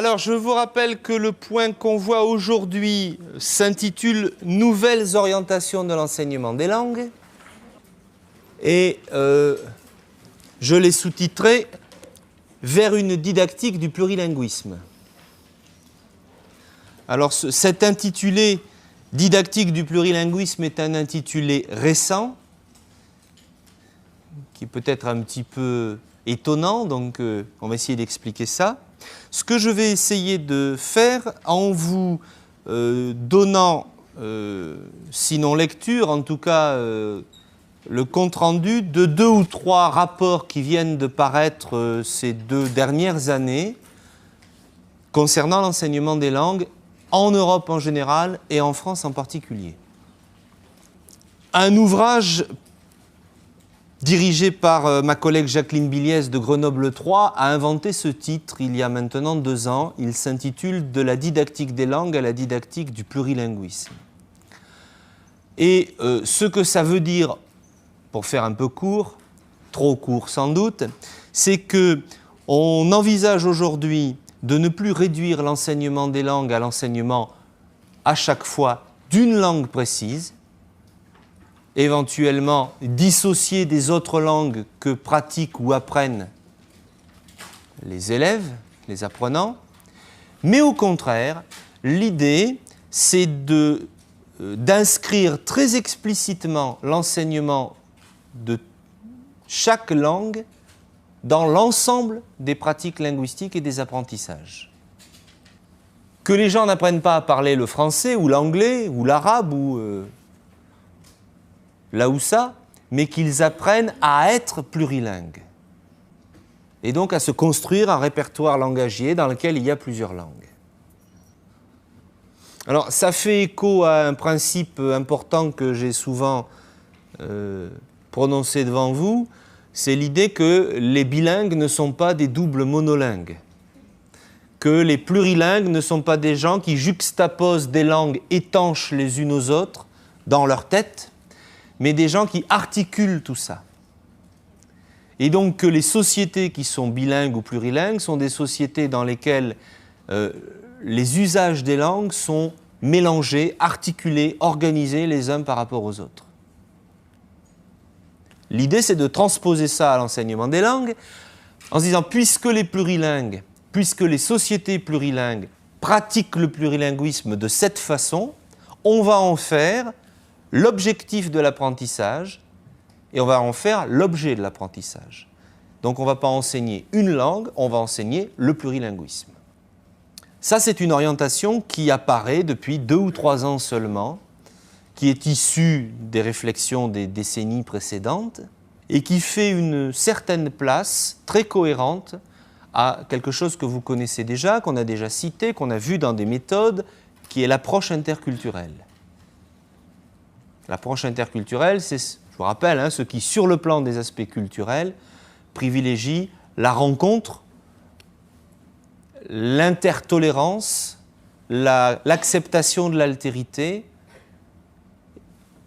Alors, je vous rappelle que le point qu'on voit aujourd'hui s'intitule « Nouvelles orientations de l'enseignement des langues » et je l'ai sous-titré « Vers une didactique du plurilinguisme ». Alors, cet intitulé « Didactique du plurilinguisme » est un intitulé récent, qui peut être un petit peu étonnant, donc on va essayer d'expliquer ça. Ce que je vais essayer de faire en vous donnant, sinon lecture, en tout cas le compte-rendu de 2 ou 3 rapports qui viennent de paraître ces 2 dernières années concernant l'enseignement des langues en Europe en général et en France en particulier. Un ouvrage dirigé par ma collègue Jacqueline Billiès de Grenoble 3, a inventé ce titre il y a maintenant 2 ans. Il s'intitule « De la didactique des langues à la didactique du plurilinguisme ». Et ce que ça veut dire, pour faire un peu court, trop court sans doute, c'est qu'on envisage aujourd'hui de ne plus réduire l'enseignement des langues à l'enseignement à chaque fois d'une langue précise, éventuellement dissocier des autres langues que pratiquent ou apprennent les élèves, les apprenants, mais au contraire, l'idée, c'est d'inscrire très explicitement l'enseignement de chaque langue dans l'ensemble des pratiques linguistiques et des apprentissages. Que les gens n'apprennent pas à parler le français ou l'anglais ou l'arabe ou l'Aoussa, mais qu'ils apprennent à être plurilingues. Et donc à se construire un répertoire langagier dans lequel il y a plusieurs langues. Alors ça fait écho à un principe important que j'ai souvent prononcé devant vous, c'est l'idée que les bilingues ne sont pas des doubles monolingues, que les plurilingues ne sont pas des gens qui juxtaposent des langues étanches les unes aux autres dans leur tête, mais des gens qui articulent tout ça. Et donc que les sociétés qui sont bilingues ou plurilingues sont des sociétés dans lesquelles les usages des langues sont mélangés, articulés, organisés les uns par rapport aux autres. L'idée, c'est de transposer ça à l'enseignement des langues en se disant, puisque les plurilingues, puisque les sociétés plurilingues pratiquent le plurilinguisme de cette façon, on va en faire l'objectif de l'apprentissage et on va en faire l'objet de l'apprentissage. Donc on ne va pas enseigner une langue, on va enseigner le plurilinguisme. Ça, c'est une orientation qui apparaît depuis 2 ou 3 ans seulement, qui est issue des réflexions des décennies précédentes et qui fait une certaine place très cohérente à quelque chose que vous connaissez déjà, qu'on a déjà cité, qu'on a vu dans des méthodes, qui est l'approche interculturelle. L'approche interculturelle, c'est, je vous rappelle, ce qui, sur le plan des aspects culturels, privilégie la rencontre, l'intertolérance, l'acceptation de l'altérité,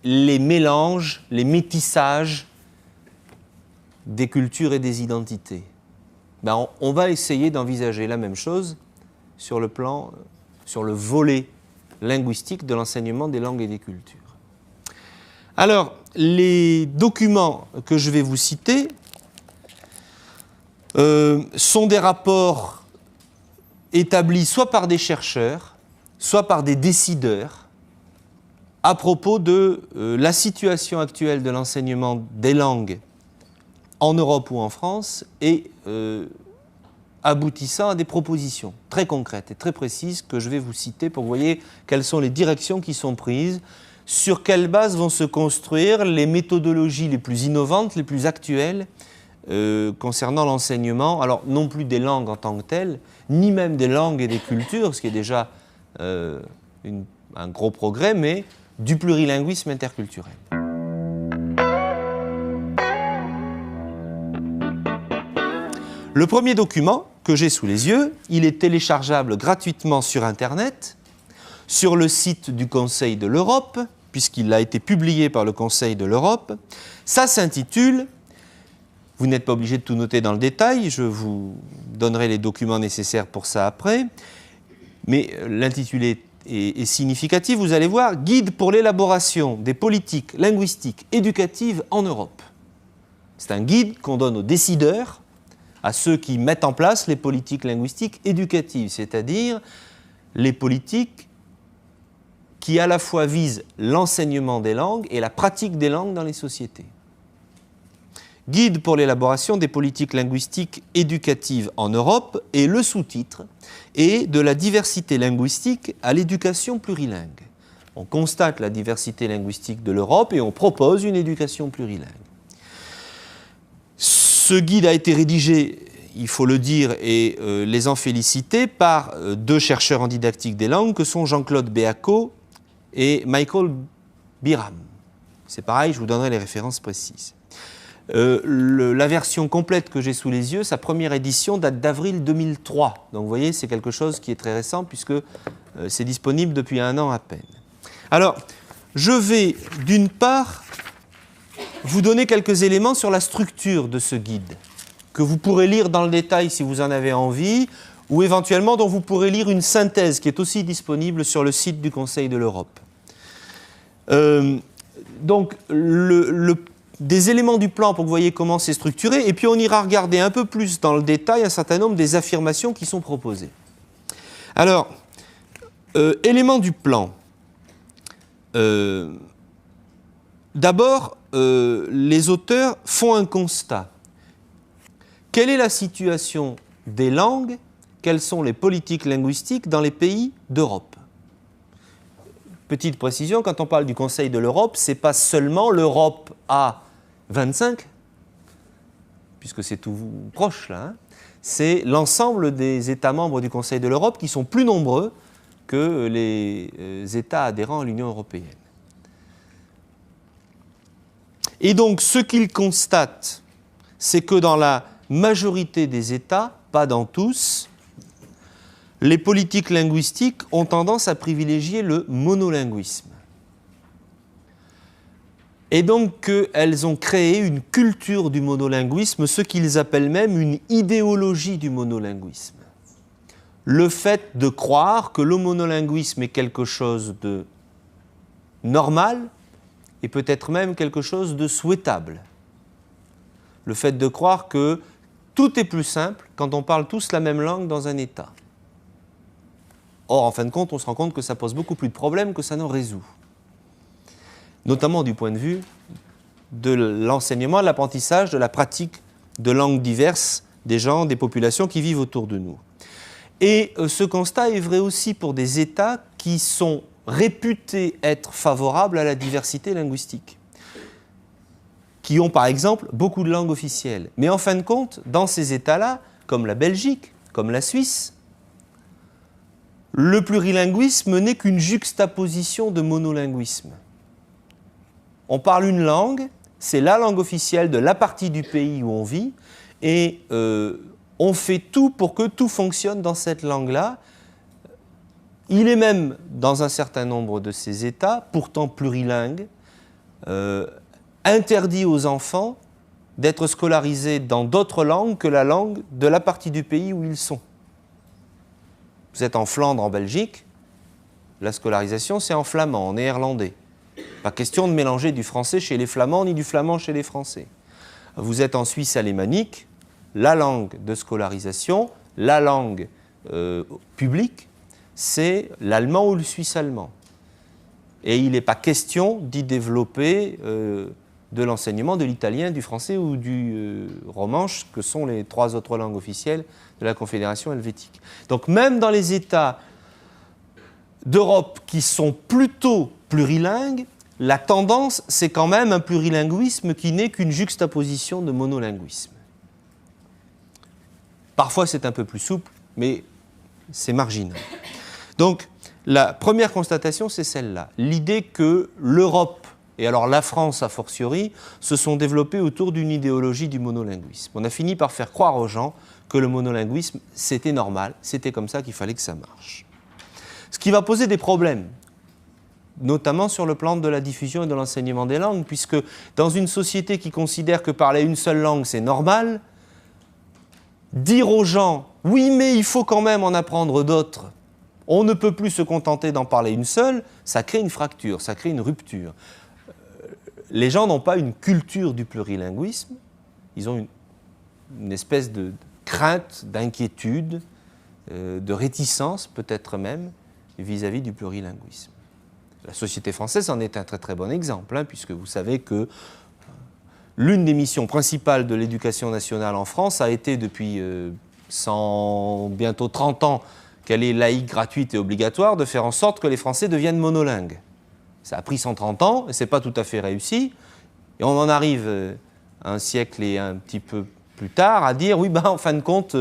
les mélanges, les métissages des cultures et des identités. On va essayer d'envisager la même chose sur le volet linguistique de l'enseignement des langues et des cultures. Alors, les documents que je vais vous citer sont des rapports établis soit par des chercheurs, soit par des décideurs à propos de la situation actuelle de l'enseignement des langues en Europe ou en France et aboutissant à des propositions très concrètes et très précises que je vais vous citer pour que vous voyez quelles sont les directions qui sont prises, sur quelle base vont se construire les méthodologies les plus innovantes, les plus actuelles concernant l'enseignement, alors non plus des langues en tant que telles, ni même des langues et des cultures, ce qui est déjà un gros progrès, mais du plurilinguisme interculturel. Le premier document que j'ai sous les yeux, il est téléchargeable gratuitement sur Internet, sur le site du Conseil de l'Europe, puisqu'il a été publié par le Conseil de l'Europe. Ça s'intitule Vous n'êtes pas obligé de tout noter dans le détail, je vous donnerai les documents nécessaires pour ça après. Mais l'intitulé est significatif, vous allez voir, Guide pour l'élaboration des politiques linguistiques éducatives en Europe. C'est un guide qu'on donne aux décideurs, à ceux qui mettent en place les politiques linguistiques éducatives, c'est-à-dire les politiques qui à la fois visent l'enseignement des langues et la pratique des langues dans les sociétés. Guide pour l'élaboration des politiques linguistiques éducatives en Europe, et le sous-titre est de la diversité linguistique à l'éducation plurilingue. On constate la diversité linguistique de l'Europe et on propose une éducation plurilingue. Ce guide a été rédigé, il faut le dire, et les en féliciter, par deux chercheurs en didactique des langues que sont Jean-Claude Beaco et Michael Biram. C'est pareil, je vous donnerai les références précises. La version complète que j'ai sous les yeux, sa première édition date d'avril 2003. Donc vous voyez, c'est quelque chose qui est très récent puisque c'est disponible depuis 1 an à peine. Alors, je vais d'une part vous donner quelques éléments sur la structure de ce guide, que vous pourrez lire dans le détail si vous en avez envie, ou éventuellement dont vous pourrez lire une synthèse qui est aussi disponible sur le site du Conseil de l'Europe. Donc, des éléments du plan pour que vous voyez comment c'est structuré, et puis on ira regarder un peu plus dans le détail un certain nombre des affirmations qui sont proposées. Alors, éléments du plan. D'abord, les auteurs font un constat. Quelle est la situation des langues? Quelles sont les politiques linguistiques dans les pays d'Europe? Petite précision, quand on parle du Conseil de l'Europe, ce n'est pas seulement l'Europe à 25, puisque c'est tout proche là, hein. C'est l'ensemble des États membres du Conseil de l'Europe qui sont plus nombreux que les États adhérents à l'Union européenne. Et donc, ce qu'ils constatent, c'est que dans la majorité des États, pas dans tous, les politiques linguistiques ont tendance à privilégier le monolinguisme. Et donc qu'elles ont créé une culture du monolinguisme, ce qu'ils appellent même une idéologie du monolinguisme. Le fait de croire que le monolinguisme est quelque chose de normal et peut-être même quelque chose de souhaitable. Le fait de croire que tout est plus simple quand on parle tous la même langue dans un État. Or, en fin de compte, on se rend compte que ça pose beaucoup plus de problèmes que ça n'en résout. Notamment du point de vue de l'enseignement, de l'apprentissage, de la pratique de langues diverses des gens, des populations qui vivent autour de nous. Et ce constat est vrai aussi pour des États qui sont réputés être favorables à la diversité linguistique, qui ont par exemple beaucoup de langues officielles. Mais en fin de compte, dans ces États-là, comme la Belgique, comme la Suisse, le plurilinguisme n'est qu'une juxtaposition de monolinguisme. On parle une langue, c'est la langue officielle de la partie du pays où on vit, et on fait tout pour que tout fonctionne dans cette langue-là. Il est même, dans un certain nombre de ces États, pourtant plurilingues, interdit aux enfants d'être scolarisés dans d'autres langues que la langue de la partie du pays où ils sont. Vous êtes en Flandre, en Belgique, la scolarisation c'est en flamand, en néerlandais. Pas question de mélanger du français chez les Flamands ni du flamand chez les Français. Vous êtes en Suisse alémanique, la langue de scolarisation, la langue publique, c'est l'allemand ou le suisse allemand. Et il n'est pas question d'y développer de l'enseignement de l'italien, du français ou du romanche, que sont les 3 autres langues officielles de la Confédération helvétique. Donc même dans les États d'Europe qui sont plutôt plurilingues, la tendance, c'est quand même un plurilinguisme qui n'est qu'une juxtaposition de monolinguisme. Parfois, c'est un peu plus souple, mais c'est marginal. Donc, la première constatation, c'est celle-là. L'idée que l'Europe, et alors la France a fortiori, se sont développées autour d'une idéologie du monolinguisme. On a fini par faire croire aux gens que le monolinguisme, c'était normal, c'était comme ça qu'il fallait que ça marche. Ce qui va poser des problèmes notamment sur le plan de la diffusion et de l'enseignement des langues, puisque dans une société qui considère que parler une seule langue, c'est normal, dire aux gens « oui, mais il faut quand même en apprendre d'autres », on ne peut plus se contenter d'en parler une seule, ça crée une fracture, ça crée une rupture. Les gens n'ont pas une culture du plurilinguisme, ils ont une espèce de crainte, d'inquiétude, de réticence peut-être même, vis-à-vis du plurilinguisme. La société française en est un très très bon exemple, hein, puisque vous savez que l'une des missions principales de l'éducation nationale en France a été depuis bientôt 30 ans qu'elle est laïque, gratuite et obligatoire, de faire en sorte que les Français deviennent monolingues. Ça a pris 130 ans et ce n'est pas tout à fait réussi. Et on en arrive un siècle et un petit peu plus tard à dire oui, ben, en fin de compte,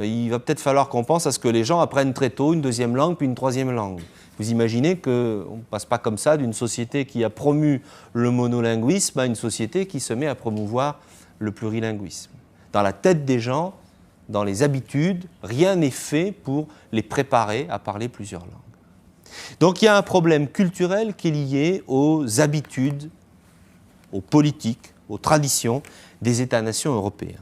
il va peut-être falloir qu'on pense à ce que les gens apprennent très tôt une deuxième langue puis une troisième langue. Vous imaginez qu'on ne passe pas comme ça d'une société qui a promu le monolinguisme à une société qui se met à promouvoir le plurilinguisme. Dans la tête des gens, dans les habitudes, rien n'est fait pour les préparer à parler plusieurs langues. Donc il y a un problème culturel qui est lié aux habitudes, aux politiques, aux traditions des États-nations européens.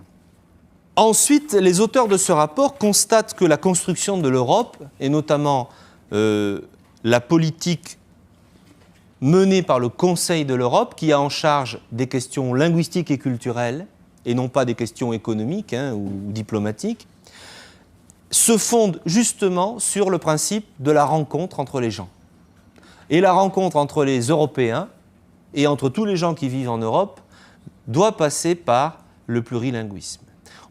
Ensuite, les auteurs de ce rapport constatent que la construction de l'Europe, et notamment la politique menée par le Conseil de l'Europe, qui a en charge des questions linguistiques et culturelles, et non pas des questions économiques ou diplomatiques, se fonde justement sur le principe de la rencontre entre les gens. Et la rencontre entre les Européens et entre tous les gens qui vivent en Europe doit passer par le plurilinguisme.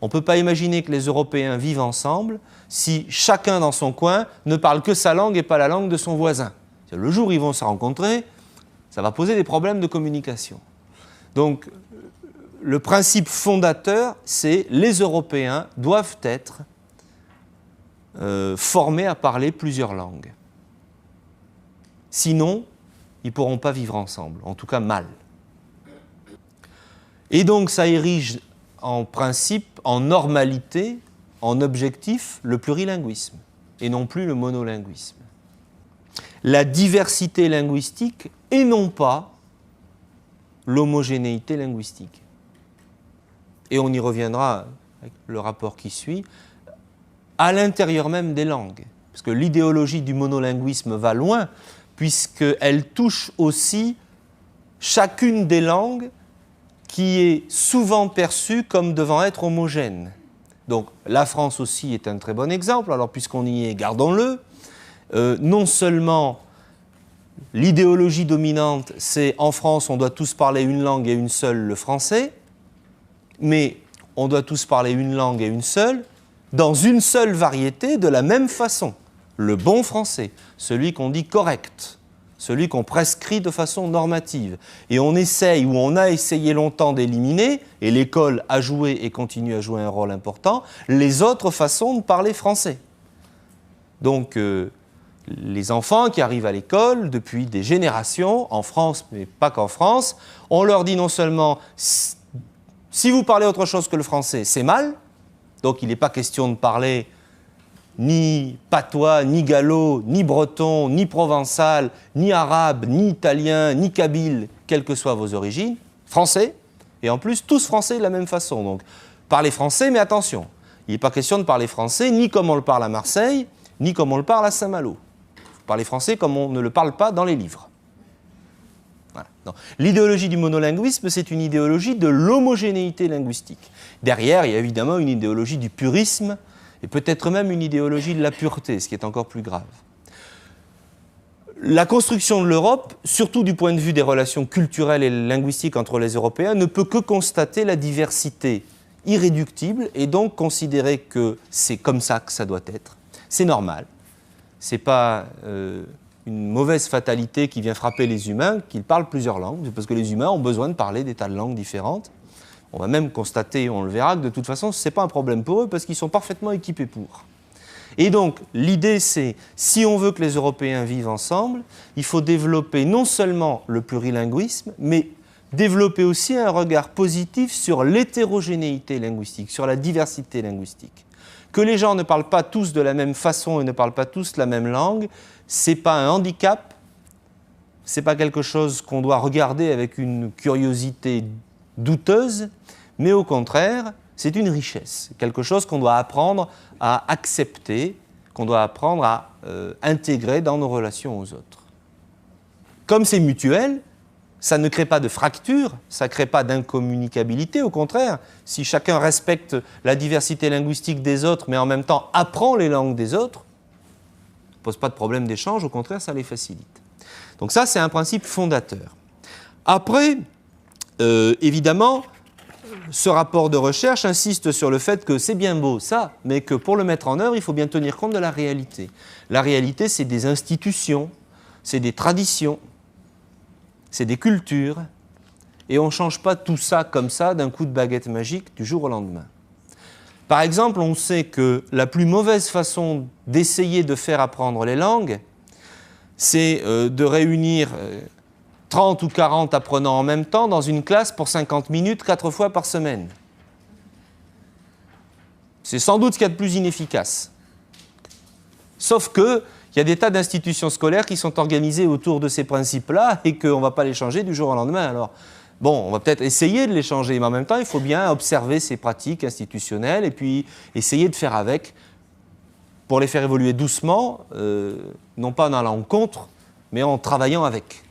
On ne peut pas imaginer que les Européens vivent ensemble si chacun dans son coin ne parle que sa langue et pas la langue de son voisin. Le jour où ils vont se rencontrer, ça va poser des problèmes de communication. Donc, le principe fondateur, c'est les Européens doivent être formés à parler plusieurs langues. Sinon, ils ne pourront pas vivre ensemble, en tout cas mal. Et donc, ça érige en principe, en normalité, en objectif, le plurilinguisme, et non plus le monolinguisme. La diversité linguistique, et non pas l'homogénéité linguistique. Et on y reviendra avec le rapport qui suit, à l'intérieur même des langues. Parce que l'idéologie du monolinguisme va loin, puisqu'elle touche aussi chacune des langues qui est souvent perçue comme devant être homogène. Donc la France aussi est un très bon exemple, alors puisqu'on y est, gardons-le. Non seulement l'idéologie dominante, c'est en France on doit tous parler une langue et une seule, le français, mais on doit tous parler une langue et une seule, dans une seule variété, de la même façon. Le bon français, celui qu'on dit correct, celui qu'on prescrit de façon normative. Et on essaye, ou on a essayé longtemps d'éliminer, et l'école a joué et continue à jouer un rôle important, les autres façons de parler français. Donc, les enfants qui arrivent à l'école depuis des générations, en France, mais pas qu'en France, on leur dit non seulement si vous parlez autre chose que le français, c'est mal, donc il n'est pas question de parler ni patois, ni gallo, ni breton, ni provençal, ni arabe, ni italien, ni kabyle, quelles que soient vos origines, français, et en plus tous français de la même façon. Donc parlez français, mais attention, il n'est pas question de parler français ni comme on le parle à Marseille, ni comme on le parle à Saint-Malo. Parlez français comme on ne le parle pas dans les livres. Voilà. L'idéologie du monolinguisme, c'est une idéologie de l'homogénéité linguistique. Derrière, il y a évidemment une idéologie du purisme, et peut-être même une idéologie de la pureté, ce qui est encore plus grave. La construction de l'Europe, surtout du point de vue des relations culturelles et linguistiques entre les Européens, ne peut que constater la diversité irréductible et donc considérer que c'est comme ça que ça doit être. C'est normal. Ce n'est pas une mauvaise fatalité qui vient frapper les humains qu'ils parlent plusieurs langues, parce que les humains ont besoin de parler des tas de langues différentes. On va même constater, on le verra, que de toute façon, ce n'est pas un problème pour eux, parce qu'ils sont parfaitement équipés pour. Et donc, l'idée, c'est, si on veut que les Européens vivent ensemble, il faut développer non seulement le plurilinguisme, mais développer aussi un regard positif sur l'hétérogénéité linguistique, sur la diversité linguistique. Que les gens ne parlent pas tous de la même façon et ne parlent pas tous la même langue, ce n'est pas un handicap, ce n'est pas quelque chose qu'on doit regarder avec une curiosité douteuse, mais au contraire, c'est une richesse, quelque chose qu'on doit apprendre à accepter, qu'on doit apprendre à intégrer dans nos relations aux autres. Comme c'est mutuel, ça ne crée pas de fracture, ça ne crée pas d'incommunicabilité, au contraire, si chacun respecte la diversité linguistique des autres, mais en même temps apprend les langues des autres, ça ne pose pas de problème d'échange, au contraire, ça les facilite. Donc ça, c'est un principe fondateur. Après, évidemment, ce rapport de recherche insiste sur le fait que c'est bien beau ça, mais que pour le mettre en œuvre, il faut bien tenir compte de la réalité. La réalité, c'est des institutions, c'est des traditions, c'est des cultures, et on ne change pas tout ça comme ça d'un coup de baguette magique du jour au lendemain. Par exemple, on sait que la plus mauvaise façon d'essayer de faire apprendre les langues, c'est de réunir 30 ou 40 apprenants en même temps dans une classe pour 50 minutes, 4 fois par semaine. C'est sans doute ce qu'il y a de plus inefficace. Sauf qu'il y a des tas d'institutions scolaires qui sont organisées autour de ces principes-là et qu'on ne va pas les changer du jour au lendemain. Alors, bon, on va peut-être essayer de les changer, mais en même temps, il faut bien observer ces pratiques institutionnelles et puis essayer de faire avec pour les faire évoluer doucement, non pas en allant contre, mais en travaillant avec.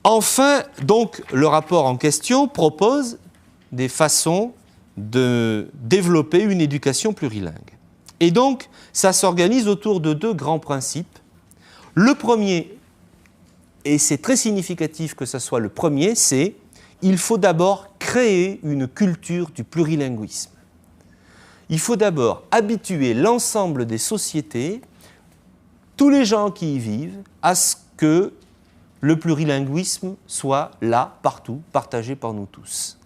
Enfin, donc, le rapport en question propose des façons de développer une éducation plurilingue. Et donc, ça s'organise autour de 2 grands principes. Le premier, et c'est très significatif que ce soit le premier, c'est il faut d'abord créer une culture du plurilinguisme. Il faut d'abord habituer l'ensemble des sociétés, tous les gens qui y vivent, à ce que le plurilinguisme soit là, partout, partagé par nous tous.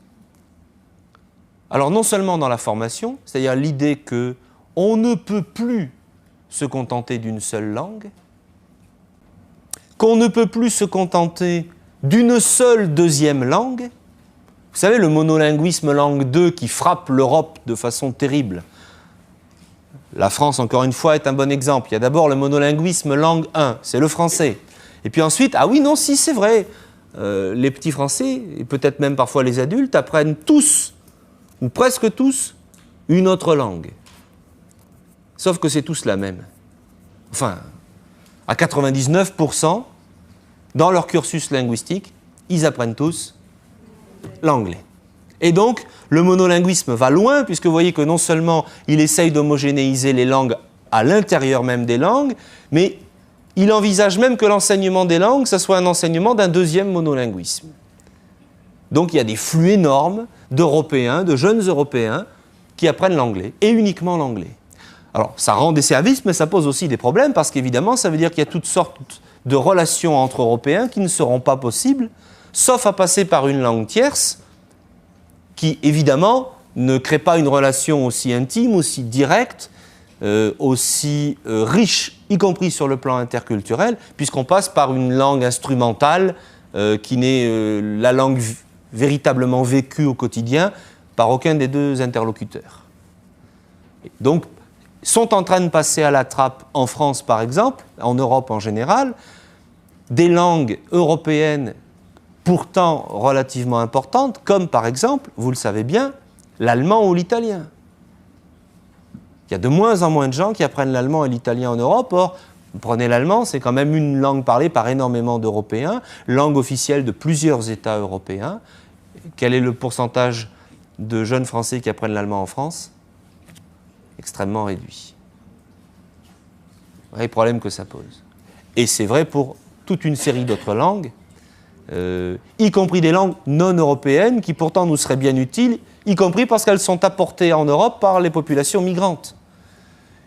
Alors non seulement dans la formation, c'est-à-dire l'idée qu'on ne peut plus se contenter d'une seule langue, qu'on ne peut plus se contenter d'une seule deuxième langue. Vous savez, le monolinguisme langue 2 qui frappe l'Europe de façon terrible. La France, encore une fois, est un bon exemple. Il y a d'abord le monolinguisme langue 1, c'est le français. Et puis ensuite, ah oui, non, si, c'est vrai, les petits Français, et peut-être même parfois les adultes, apprennent tous, ou presque tous, une autre langue. Sauf que c'est tous la même. Enfin, à 99%, dans leur cursus linguistique, ils apprennent tous l'anglais. Et donc, le monolinguisme va loin, puisque vous voyez que non seulement il essaye d'homogénéiser les langues à l'intérieur même des langues, mais il envisage même que l'enseignement des langues, ça soit un enseignement d'un deuxième monolinguisme. Donc il y a des flux énormes d'Européens, de jeunes Européens, qui apprennent l'anglais, et uniquement l'anglais. Alors, ça rend des services, mais ça pose aussi des problèmes, parce qu'évidemment, ça veut dire qu'il y a toutes sortes de relations entre Européens qui ne seront pas possibles, sauf à passer par une langue tierce, qui, évidemment, ne crée pas une relation aussi intime, aussi directe, aussi riche, y compris sur le plan interculturel, puisqu'on passe par une langue instrumentale qui n'est la langue véritablement vécue au quotidien par aucun des 2 interlocuteurs. Donc, sont en train de passer à la trappe en France, par exemple, en Europe en général, des langues européennes pourtant relativement importantes, comme par exemple, vous le savez bien, l'allemand ou l'italien. Il y a de moins en moins de gens qui apprennent l'allemand et l'italien en Europe. Or, vous prenez l'allemand, c'est quand même une langue parlée par énormément d'Européens, langue officielle de plusieurs États européens. Quel est le pourcentage de jeunes Français qui apprennent l'allemand en France? Extrêmement réduit. Vrai problème que ça pose. Et c'est vrai pour toute une série d'autres langues, y compris des langues non européennes qui pourtant nous seraient bien utiles, y compris parce qu'elles sont apportées en Europe par les populations migrantes.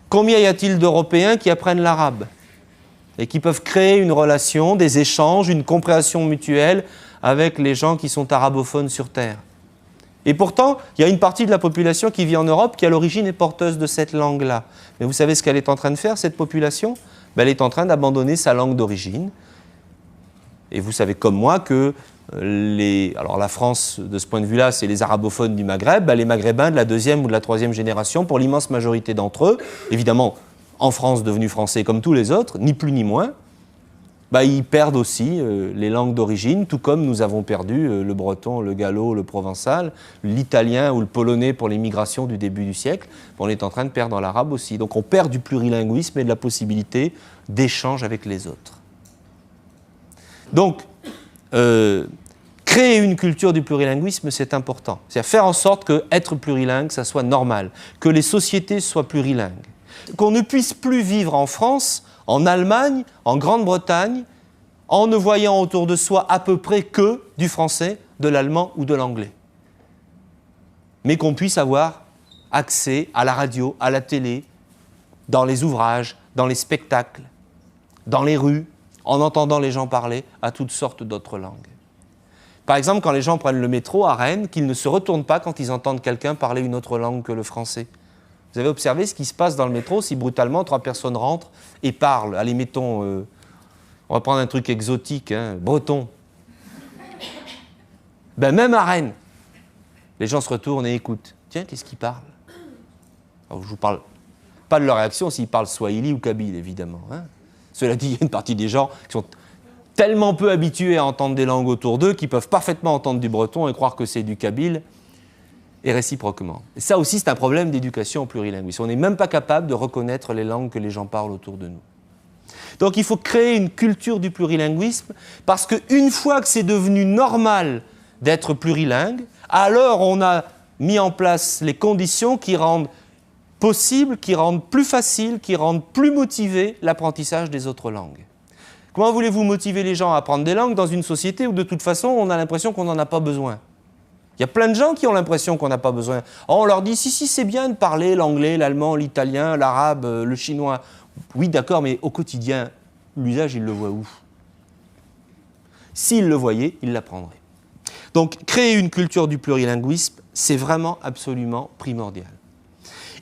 Combien y a-t-il d'Européens qui apprennent l'arabe et qui peuvent créer une relation, des échanges, une compréhension mutuelle avec les gens qui sont arabophones sur Terre? Et pourtant, il y a une partie de la population qui vit en Europe qui, à l'origine, est porteuse de cette langue-là. Mais vous savez ce qu'elle est en train de faire, cette population? Elle est en train d'abandonner sa langue d'origine. Et vous savez comme moi que alors la France, de ce point de vue-là, c'est les arabophones du Maghreb, les Maghrébins de la 2e ou de la 3e génération, pour l'immense majorité d'entre eux, évidemment en France devenus français comme tous les autres, ni plus ni moins, ils perdent aussi les langues d'origine, tout comme nous avons perdu le breton, le gallo, le provençal, l'italien ou le polonais pour les migrations du début du siècle. On est en train de perdre l'arabe aussi. Donc on perd du plurilinguisme et de la possibilité d'échange avec les autres. Donc, créer une culture du plurilinguisme, c'est important. C'est-à-dire faire en sorte qu'être plurilingue, ça soit normal, que les sociétés soient plurilingues. Qu'on ne puisse plus vivre en France, en Allemagne, en Grande-Bretagne, en ne voyant autour de soi à peu près que du français, de l'allemand ou de l'anglais. Mais qu'on puisse avoir accès à la radio, à la télé, dans les ouvrages, dans les spectacles, dans les rues, en entendant les gens parler à toutes sortes d'autres langues. Par exemple, quand les gens prennent le métro à Rennes, qu'ils ne se retournent pas quand ils entendent quelqu'un parler une autre langue que le français. Vous avez observé ce qui se passe dans le métro si brutalement 3 personnes rentrent et parlent. Allez, mettons, on va prendre un truc exotique, breton. Même à Rennes, les gens se retournent et écoutent. Tiens, qu'est-ce qu'ils parlent? Alors, je ne vous parle pas de leur réaction s'ils parlent swahili ou kabyle, évidemment. Cela dit, il y a une partie des gens qui sont tellement peu habitués à entendre des langues autour d'eux qu'ils peuvent parfaitement entendre du breton et croire que c'est du kabyle, et réciproquement. Et ça aussi, c'est un problème d'éducation au plurilinguisme. On n'est même pas capable de reconnaître les langues que les gens parlent autour de nous. Donc il faut créer une culture du plurilinguisme, parce qu'une fois que c'est devenu normal d'être plurilingue, alors on a mis en place les conditions qui rendent possible, qui rendent plus facile, qui rendent plus motivé l'apprentissage des autres langues. Comment voulez-vous motiver les gens à apprendre des langues dans une société où de toute façon on a l'impression qu'on n'en a pas besoin? Il y a plein de gens qui ont l'impression qu'on n'a pas besoin. On leur dit, si, c'est bien de parler l'anglais, l'allemand, l'italien, l'arabe, le chinois. Oui, d'accord, mais au quotidien, l'usage, il le voit où? S'il le voyait, il l'apprendrait. Donc, créer une culture du plurilinguisme, c'est vraiment absolument primordial.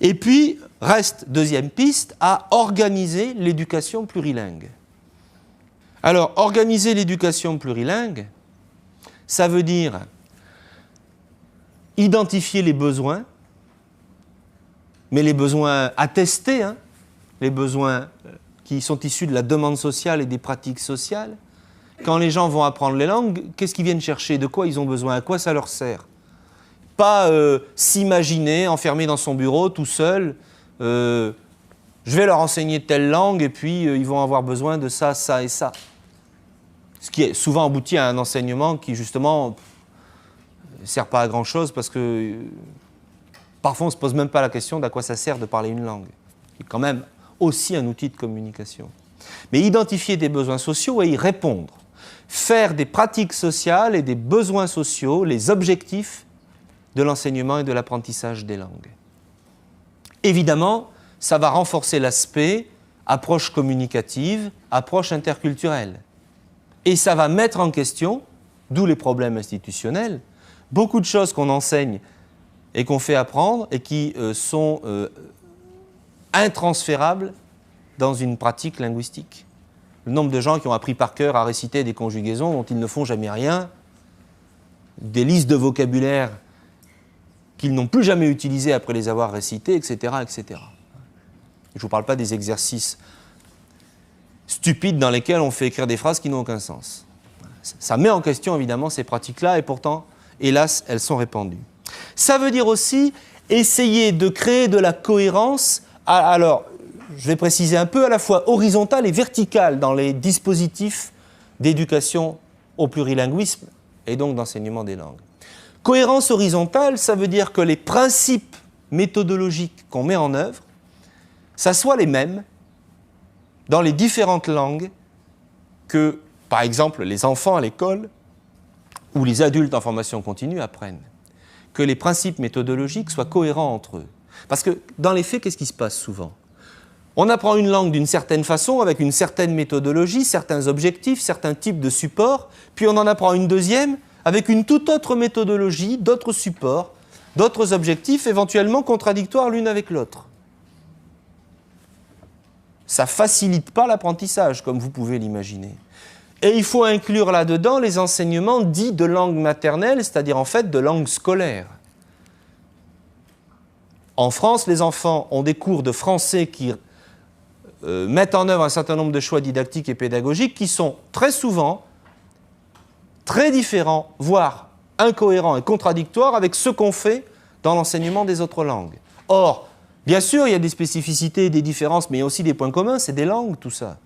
Et puis, reste, deuxième piste, à organiser l'éducation plurilingue. Alors, organiser l'éducation plurilingue, ça veut dire identifier les besoins, mais les besoins attestés, les besoins qui sont issus de la demande sociale et des pratiques sociales. Quand les gens vont apprendre les langues, qu'est-ce qu'ils viennent chercher? De quoi ils ont besoin? À quoi ça leur sert? Pas s'imaginer enfermé dans son bureau tout seul, je vais leur enseigner telle langue et puis ils vont avoir besoin de ça, ça et ça. Ce qui est souvent aboutit à un enseignement qui justement ne sert pas à grand chose parce que parfois on ne se pose même pas la question d'à quoi ça sert de parler une langue. C'est quand même aussi un outil de communication. Mais identifier des besoins sociaux et y répondre. Faire des pratiques sociales et des besoins sociaux les objectifs de l'enseignement et de l'apprentissage des langues. Évidemment, ça va renforcer l'aspect approche communicative, approche interculturelle. Et ça va mettre en question, d'où les problèmes institutionnels, beaucoup de choses qu'on enseigne et qu'on fait apprendre et qui sont intransférables dans une pratique linguistique. Le nombre de gens qui ont appris par cœur à réciter des conjugaisons dont ils ne font jamais rien, des listes de vocabulaire qu'ils n'ont plus jamais utilisées après les avoir récitées, etc., etc. Je ne vous parle pas des exercices stupides dans lesquels on fait écrire des phrases qui n'ont aucun sens. Ça met en question évidemment ces pratiques-là et pourtant, hélas, elles sont répandues. Ça veut dire aussi essayer de créer de la cohérence, alors je vais préciser un peu, à la fois horizontale et verticale dans les dispositifs d'éducation au plurilinguisme et donc d'enseignement des langues. Cohérence horizontale, ça veut dire que les principes méthodologiques qu'on met en œuvre, ça soit les mêmes dans les différentes langues que, par exemple, les enfants à l'école ou les adultes en formation continue apprennent. Que les principes méthodologiques soient cohérents entre eux. Parce que dans les faits, qu'est-ce qui se passe souvent? On apprend une langue d'une certaine façon, avec une certaine méthodologie, certains objectifs, certains types de supports, puis on en apprend une deuxième avec une toute autre méthodologie, d'autres supports, d'autres objectifs, éventuellement contradictoires l'une avec l'autre. Ça ne facilite pas l'apprentissage, comme vous pouvez l'imaginer. Et il faut inclure là-dedans les enseignements dits de langue maternelle, c'est-à-dire en fait de langue scolaire. En France, les enfants ont des cours de français qui mettent en œuvre un certain nombre de choix didactiques et pédagogiques qui sont très souvent très différents, voire incohérents et contradictoires avec ce qu'on fait dans l'enseignement des autres langues. Or, bien sûr, il y a des spécificités, des différences, mais il y a aussi des points communs, c'est des langues, tout ça.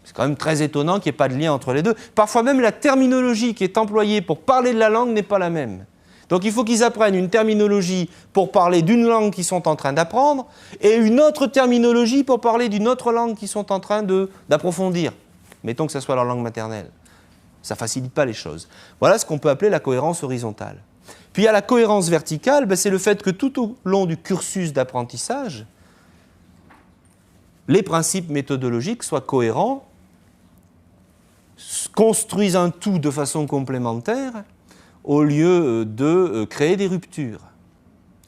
C'est quand même très étonnant qu'il n'y ait pas de lien entre les deux. Parfois même, la terminologie qui est employée pour parler de la langue n'est pas la même. Donc il faut qu'ils apprennent une terminologie pour parler d'une langue qu'ils sont en train d'apprendre et une autre terminologie pour parler d'une autre langue qu'ils sont en train d'approfondir. Mettons que ce soit leur langue maternelle. Ça ne facilite pas les choses. Voilà ce qu'on peut appeler la cohérence horizontale. Puis il y a la cohérence verticale, c'est le fait que tout au long du cursus d'apprentissage, les principes méthodologiques soient cohérents, construisent un tout de façon complémentaire, au lieu de créer des ruptures.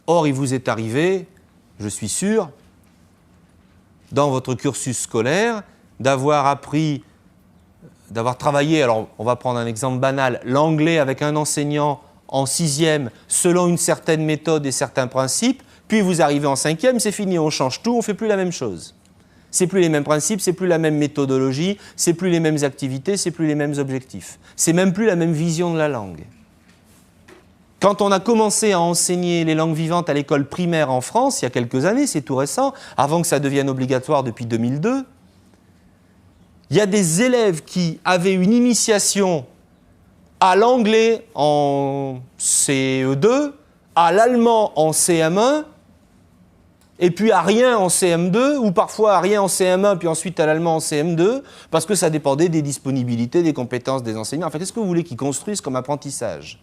Or, il vous est arrivé, je suis sûr, dans votre cursus scolaire, d'avoir travaillé, alors on va prendre un exemple banal, l'anglais avec un enseignant en 6e selon une certaine méthode et certains principes, puis vous arrivez en 5e, c'est fini, on change tout, on ne fait plus la même chose. C'est plus les mêmes principes, c'est plus la même méthodologie, c'est plus les mêmes activités, c'est plus les mêmes objectifs. C'est même plus la même vision de la langue. Quand on a commencé à enseigner les langues vivantes à l'école primaire en France, il y a quelques années, c'est tout récent, avant que ça devienne obligatoire depuis 2002, il y a des élèves qui avaient une initiation à l'anglais en CE2, à l'allemand en CM1, et puis à rien en CM2, ou parfois à rien en CM1, puis ensuite à l'allemand en CM2, parce que ça dépendait des disponibilités, des compétences des enseignants. Enfin, qu'est-ce que vous voulez qu'ils construisent comme apprentissage ?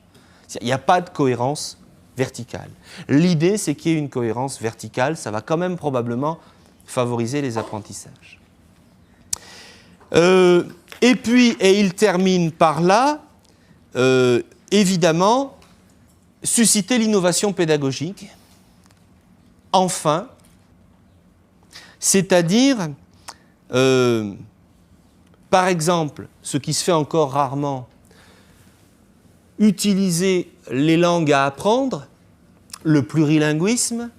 Il n'y a pas de cohérence verticale. L'idée, c'est qu'il y ait une cohérence verticale, ça va quand même probablement favoriser les apprentissages. Et puis, et il termine par là, évidemment, susciter l'innovation pédagogique, enfin, c'est-à-dire, par exemple, ce qui se fait encore rarement, utiliser les langues à apprendre, le plurilinguisme,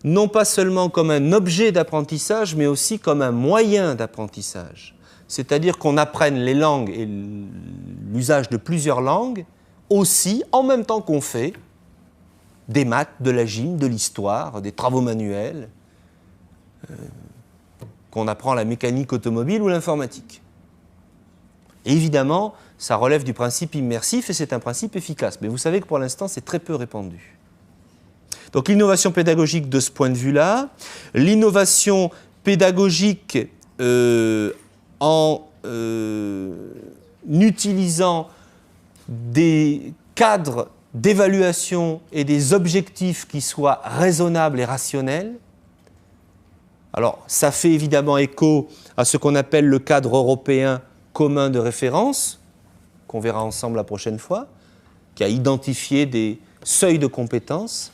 non pas seulement comme un objet d'apprentissage, mais aussi comme un moyen d'apprentissage. C'est-à-dire qu'on apprenne les langues et l'usage de plusieurs langues aussi, en même temps qu'on fait des maths, de la gym, de l'histoire, des travaux manuels, qu'on apprend la mécanique automobile ou l'informatique. Évidemment, ça relève du principe immersif et c'est un principe efficace. Mais vous savez que pour l'instant, c'est très peu répandu. Donc l'innovation pédagogique de ce point de vue-là, l'innovation pédagogique en utilisant des cadres d'évaluation et des objectifs qui soient raisonnables et rationnels. Alors, ça fait évidemment écho à ce qu'on appelle le cadre européen commun de référence, qu'on verra ensemble la prochaine fois, qui a identifié des seuils de compétences,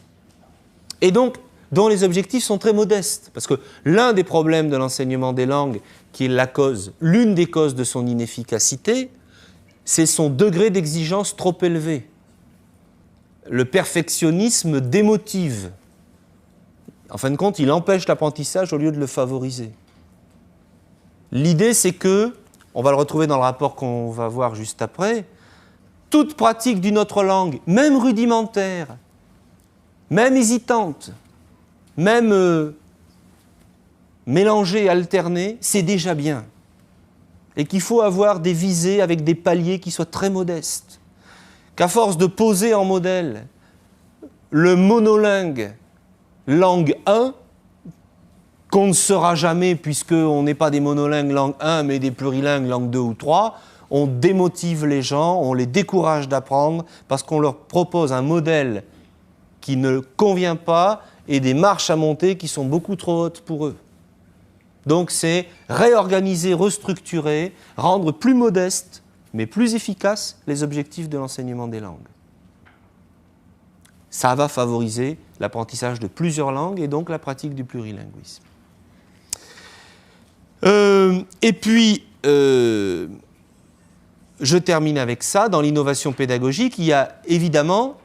et donc dont les objectifs sont très modestes. Parce que l'un des problèmes de l'enseignement des langues, qui est l'une des causes de son inefficacité, c'est son degré d'exigence trop élevé. Le perfectionnisme démotive. En fin de compte, il empêche l'apprentissage au lieu de le favoriser. L'idée, c'est que, on va le retrouver dans le rapport qu'on va voir juste après, toute pratique d'une autre langue, même rudimentaire, même hésitante, même mélangée, alternée, c'est déjà bien. Et qu'il faut avoir des visées avec des paliers qui soient très modestes. Qu'à force de poser en modèle le monolingue langue 1, qu'on ne sera jamais puisqu'on n'est pas des monolingues langue 1 mais des plurilingues langue 2 ou 3, on démotive les gens, on les décourage d'apprendre parce qu'on leur propose un modèle qui ne convient pas et des marches à monter qui sont beaucoup trop hautes pour eux. Donc c'est réorganiser, restructurer, rendre plus modestes mais plus efficaces les objectifs de l'enseignement des langues. Ça va favoriser l'apprentissage de plusieurs langues et donc la pratique du plurilinguisme. Et puis, je termine avec ça. Dans l'innovation pédagogique, il y a évidemment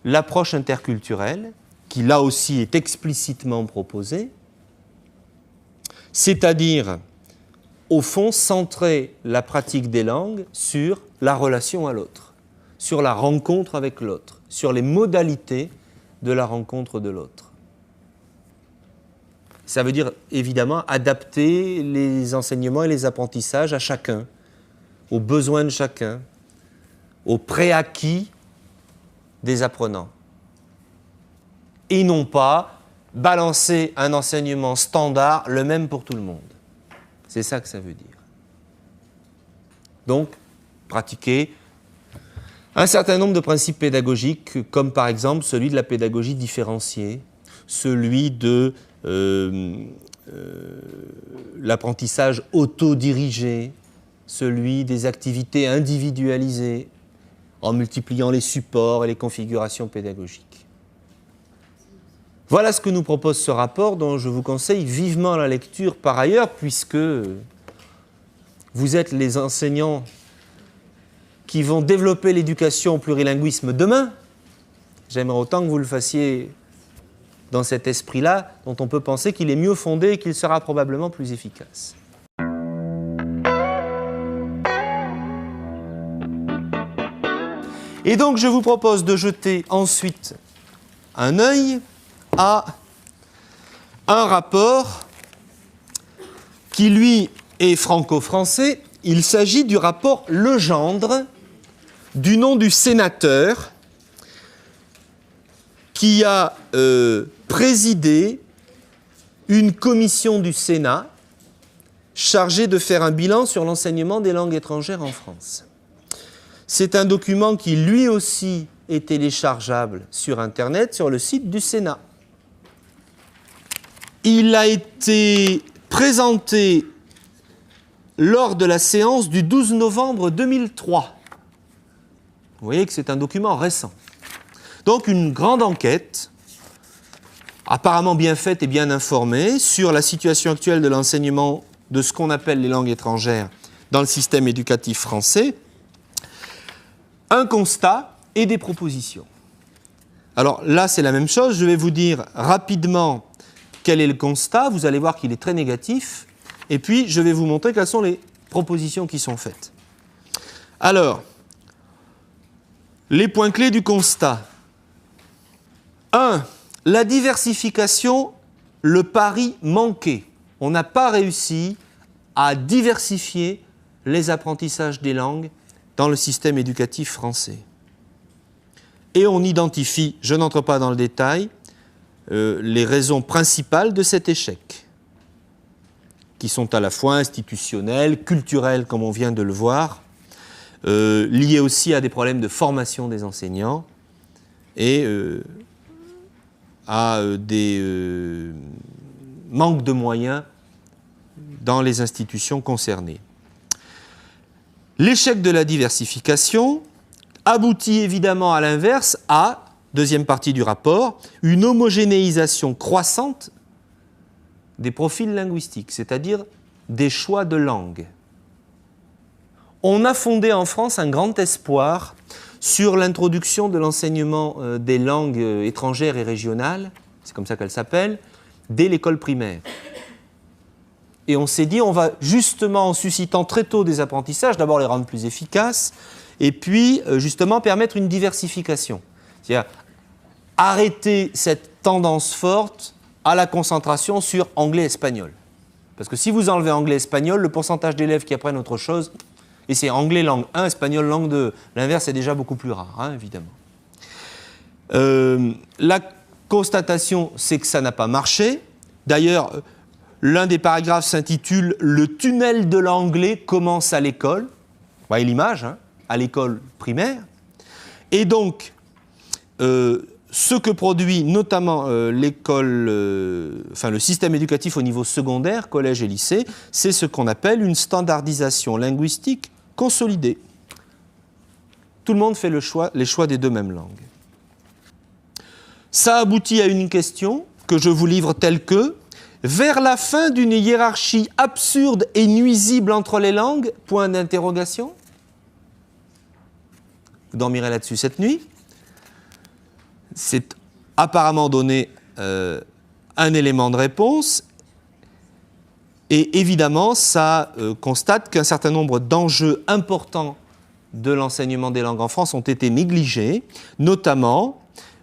l'approche interculturelle, qui là aussi est explicitement proposée. c'est-à-dire, au fond, centrer la pratique des langues sur la relation à l'autre, sur la rencontre avec l'autre, sur les modalités de la rencontre de l'autre. Ça veut dire, évidemment, adapter les enseignements et les apprentissages à chacun, aux besoins de chacun, aux préacquis des apprenants. Et non pas balancer un enseignement standard, le même pour tout le monde. C'est ça que ça veut dire. Donc, pratiquer un certain nombre de principes pédagogiques, comme par exemple celui de la pédagogie différenciée, celui de l'apprentissage autodirigé, celui des activités individualisées, en multipliant les supports et les configurations pédagogiques. Voilà ce que nous propose ce rapport, dont je vous conseille vivement la lecture par ailleurs, puisque vous êtes les enseignants qui vont développer l'éducation au plurilinguisme demain. J'aimerais autant que vous le fassiez dans cet esprit-là, dont on peut penser qu'il est mieux fondé et qu'il sera probablement plus efficace. Et donc, je vous propose de jeter ensuite un œil à un rapport qui, lui, est franco-français. Il s'agit du rapport Legendre, du nom du sénateur, qui a présidé une commission du Sénat chargée de faire un bilan sur l'enseignement des langues étrangères en France. C'est un document qui, lui aussi, est téléchargeable sur Internet, sur le site du Sénat. Il a été présenté lors de la séance du 12 novembre 2003. Vous voyez que c'est un document récent. Donc une grande enquête, apparemment bien faite et bien informée, sur la situation actuelle de l'enseignement de ce qu'on appelle les langues étrangères dans le système éducatif français. Un constat et des propositions. Alors là, c'est la même chose. Je vais vous dire rapidement quel est le constat. Vous allez voir qu'il est très négatif. Et puis, je vais vous montrer quelles sont les propositions qui sont faites. Alors, les points clés du constat. 1. La diversification, le pari manqué. On n'a pas réussi à diversifier les apprentissages des langues dans le système éducatif français. Et on identifie, je n'entre pas dans le détail, les raisons principales de cet échec, qui sont à la fois institutionnelles, culturelles, comme on vient de le voir, liées aussi à des problèmes de formation des enseignants et à des manques de moyens dans les institutions concernées. L'échec de la diversification aboutit évidemment à l'inverse à, deuxième partie du rapport, une homogénéisation croissante des profils linguistiques, c'est-à-dire des choix de langue. On a fondé en France un grand espoir sur l'introduction de l'enseignement des langues étrangères et régionales, c'est comme ça qu'elles s'appellent, dès l'école primaire. Et on s'est dit, on va justement, en suscitant très tôt des apprentissages, d'abord les rendre plus efficaces, et puis justement permettre une diversification. C'est-à-dire arrêter cette tendance forte à la concentration sur anglais-espagnol. Parce que si vous enlevez anglais-espagnol, le pourcentage d'élèves qui apprennent autre chose, et c'est anglais langue 1, espagnol langue 2, l'inverse est déjà beaucoup plus rare, hein, évidemment. La constatation, c'est que ça n'a pas marché. D'ailleurs, l'un des paragraphes s'intitule « Le tunnel de l'anglais commence à l'école ». Vous voyez l'image, hein, à l'école primaire. Et donc, ce que produit notamment l'école, le système éducatif au niveau secondaire, collège et lycée, c'est ce qu'on appelle une standardisation linguistique consolidée. Tout le monde fait les choix des deux mêmes langues. Ça aboutit à une question que je vous livre telle que vers la fin d'une hiérarchie absurde et nuisible entre les langues, point d'interrogation. Vous dormirez là-dessus cette nuit. C'est apparemment donné un élément de réponse. Et évidemment, ça constate qu'un certain nombre d'enjeux importants de l'enseignement des langues en France ont été négligés, notamment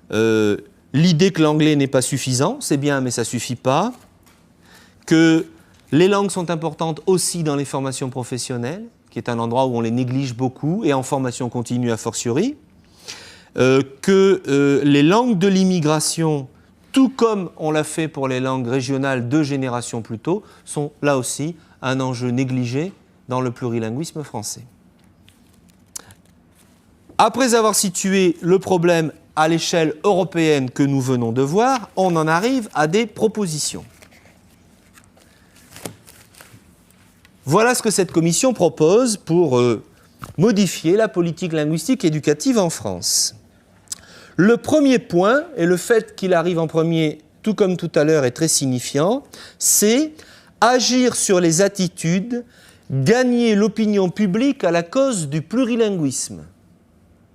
l'idée que l'anglais n'est pas suffisant, c'est bien mais ça ne suffit pas, que les langues sont importantes aussi dans les formations professionnelles, qui est un endroit où on les néglige beaucoup, et en formation continue a fortiori, que les langues de l'immigration, tout comme on l'a fait pour les langues régionales 2 générations plus tôt, sont là aussi un enjeu négligé dans le plurilinguisme français. Après avoir situé le problème à l'échelle européenne que nous venons de voir, on en arrive à des propositions. Voilà ce que cette commission propose pour modifier la politique linguistique éducative en France. Le premier point, et le fait qu'il arrive en premier, tout comme tout à l'heure, est très signifiant, c'est agir sur les attitudes, gagner l'opinion publique à la cause du plurilinguisme.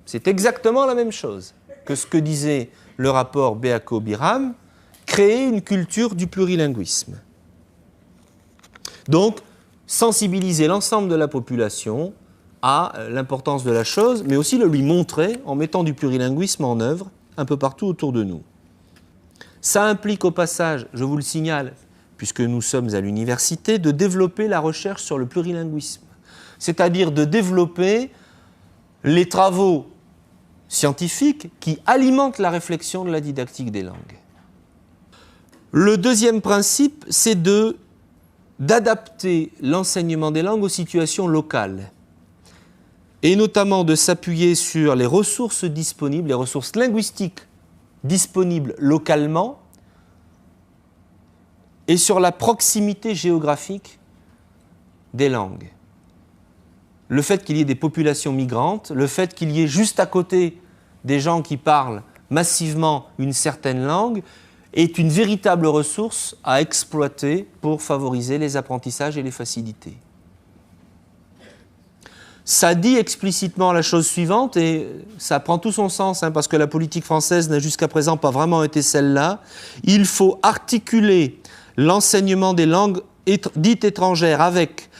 C'est exactement la même chose que ce que disait le rapport Beaco-Biram, créer une culture du plurilinguisme. Donc, sensibiliser l'ensemble de la population à l'importance de la chose, mais aussi le lui montrer en mettant du plurilinguisme en œuvre un peu partout autour de nous. Ça implique au passage, je vous le signale, puisque nous sommes à l'université, de développer la recherche sur le plurilinguisme, c'est-à-dire de développer les travaux scientifiques qui alimentent la réflexion de la didactique des langues. Le deuxième principe, c'est d'adapter l'enseignement des langues aux situations locales, et notamment de s'appuyer sur les ressources disponibles, les ressources linguistiques disponibles localement, et sur la proximité géographique des langues. Le fait qu'il y ait des populations migrantes, le fait qu'il y ait juste à côté des gens qui parlent massivement une certaine langue, est une véritable ressource à exploiter pour favoriser les apprentissages et les facilités. Ça dit explicitement la chose suivante, et ça prend tout son sens, parce que la politique française n'a jusqu'à présent pas vraiment été celle-là. Il faut articuler l'enseignement des langues dites étrangères avec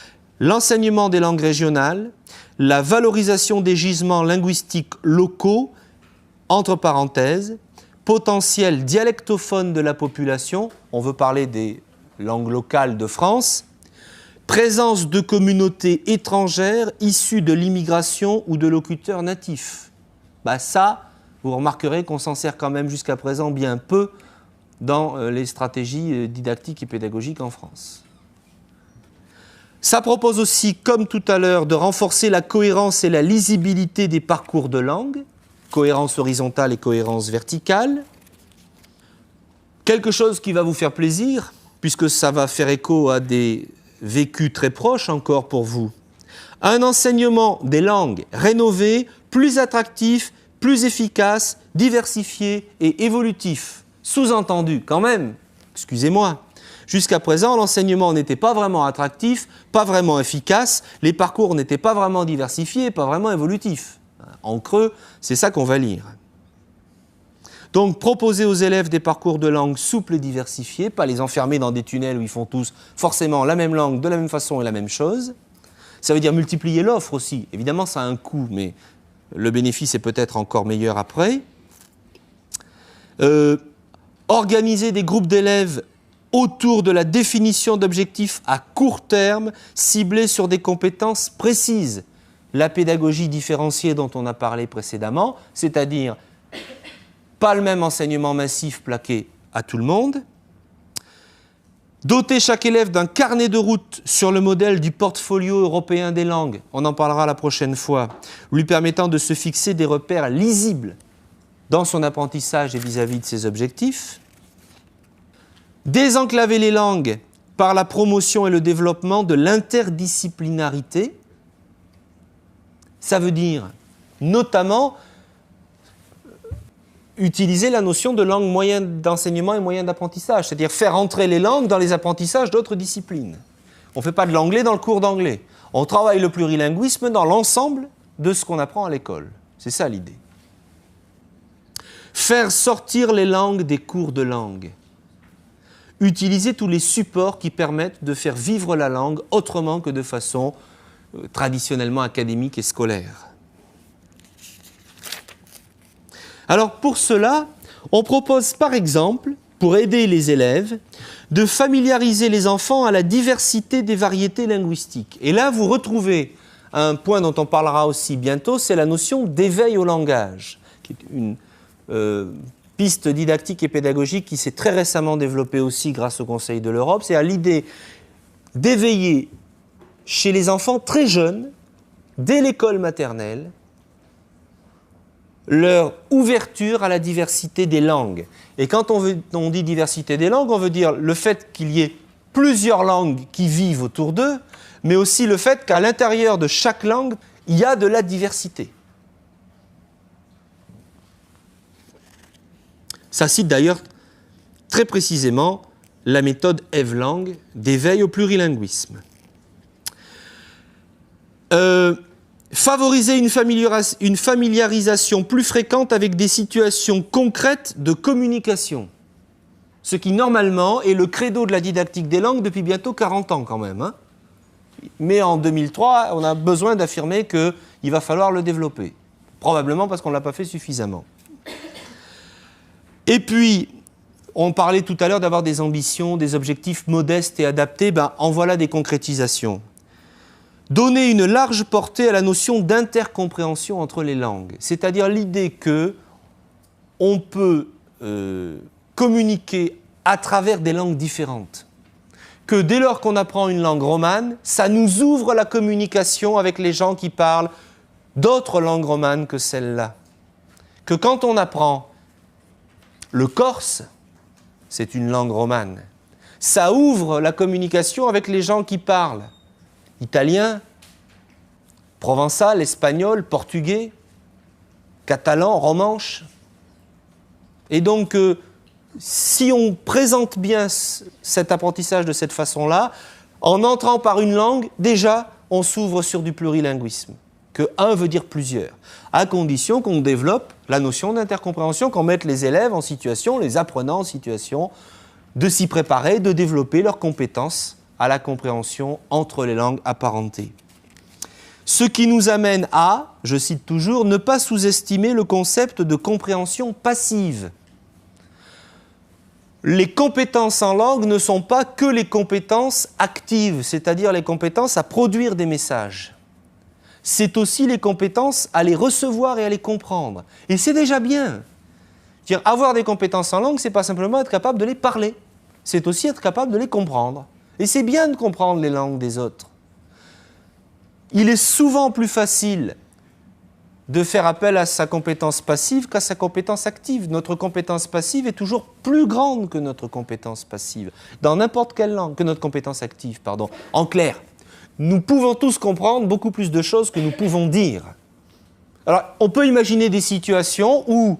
l'enseignement des langues régionales, la valorisation des gisements linguistiques locaux, entre parenthèses, potentiel dialectophone de la population, on veut parler des langues locales de France, présence de communautés étrangères issues de l'immigration ou de locuteurs natifs. Ça, vous remarquerez qu'on s'en sert quand même jusqu'à présent bien peu dans les stratégies didactiques et pédagogiques en France. Ça propose aussi, comme tout à l'heure, de renforcer la cohérence et la lisibilité des parcours de langue, cohérence horizontale et cohérence verticale. Quelque chose qui va vous faire plaisir, puisque ça va faire écho à des vécus très proches encore pour vous. Un enseignement des langues rénové, plus attractif, plus efficace, diversifié et évolutif. Sous-entendu, quand même, excusez-moi, jusqu'à présent, l'enseignement n'était pas vraiment attractif, pas vraiment efficace, les parcours n'étaient pas vraiment diversifiés, pas vraiment évolutifs. En creux, c'est ça qu'on va lire. Donc, proposer aux élèves des parcours de langue souples et diversifiés, pas les enfermer dans des tunnels où ils font tous forcément la même langue, de la même façon et la même chose. Ça veut dire multiplier l'offre aussi. Évidemment, ça a un coût, mais le bénéfice est peut-être encore meilleur après. Organiser des groupes d'élèves autour de la définition d'objectifs à court terme, ciblés sur des compétences précises. La pédagogie différenciée dont on a parlé précédemment, c'est-à-dire pas le même enseignement massif plaqué à tout le monde. Doter chaque élève d'un carnet de route sur le modèle du portfolio européen des langues, on en parlera la prochaine fois, lui permettant de se fixer des repères lisibles dans son apprentissage et vis-à-vis de ses objectifs. Désenclaver les langues par la promotion et le développement de l'interdisciplinarité. Ça veut dire notamment utiliser la notion de langue moyen d'enseignement et moyen d'apprentissage, c'est-à-dire faire entrer les langues dans les apprentissages d'autres disciplines. On ne fait pas de l'anglais dans le cours d'anglais. On travaille le plurilinguisme dans l'ensemble de ce qu'on apprend à l'école. C'est ça l'idée. Faire sortir les langues des cours de langue. utiliser tous les supports qui permettent de faire vivre la langue autrement que de façon traditionnellement académique et scolaire. Alors pour cela, on propose par exemple, pour aider les élèves, de familiariser les enfants à la diversité des variétés linguistiques. Et là, vous retrouvez un point dont on parlera aussi bientôt, c'est la notion d'éveil au langage, qui est une piste didactique et pédagogique qui s'est très récemment développée aussi grâce au Conseil de l'Europe. C'est à l'idée d'éveiller chez les enfants très jeunes, dès l'école maternelle, leur ouverture à la diversité des langues. Et quand on dit diversité des langues, on veut dire le fait qu'il y ait plusieurs langues qui vivent autour d'eux, mais aussi le fait qu'à l'intérieur de chaque langue, il y a de la diversité. Ça cite d'ailleurs très précisément la méthode Eve-Lang d'éveil au plurilinguisme. Favoriser une familiarisation plus fréquente avec des situations concrètes de communication. Ce qui, normalement, est le credo de la didactique des langues depuis bientôt 40 ans quand même. Hein. Mais en 2003, on a besoin d'affirmer qu'il va falloir le développer. Probablement parce qu'on ne l'a pas fait suffisamment. Et puis, on parlait tout à l'heure d'avoir des ambitions, des objectifs modestes et adaptés. En voilà des concrétisations. Donner une large portée à la notion d'intercompréhension entre les langues, c'est-à-dire l'idée qu'on peut communiquer à travers des langues différentes. Que dès lors qu'on apprend une langue romane, ça nous ouvre la communication avec les gens qui parlent d'autres langues romanes que celle-là. Que quand on apprend le corse, c'est une langue romane, ça ouvre la communication avec les gens qui parlent italien, provençal, espagnol, portugais, catalan, romanche. Et donc, si on présente bien cet apprentissage de cette façon-là, en entrant par une langue, déjà, on s'ouvre sur du plurilinguisme, que un veut dire plusieurs, à condition qu'on développe la notion d'intercompréhension, qu'on mette les élèves en situation, les apprenants en situation, de s'y préparer, de développer leurs compétences à la compréhension entre les langues apparentées. Ce qui nous amène à, je cite toujours, ne pas sous-estimer le concept de compréhension passive. Les compétences en langue ne sont pas que les compétences actives, c'est-à-dire les compétences à produire des messages. C'est aussi les compétences à les recevoir et à les comprendre. Et c'est déjà bien. Dire, avoir des compétences en langue, ce n'est pas simplement être capable de les parler, c'est aussi être capable de les comprendre. Et c'est bien de comprendre les langues des autres. Il est souvent plus facile de faire appel à sa compétence passive qu'à sa compétence active. Notre compétence passive est toujours plus grande que notre compétence passive, dans n'importe quelle langue, que notre compétence active, pardon. En clair, nous pouvons tous comprendre beaucoup plus de choses que nous pouvons dire. Alors, on peut imaginer des situations où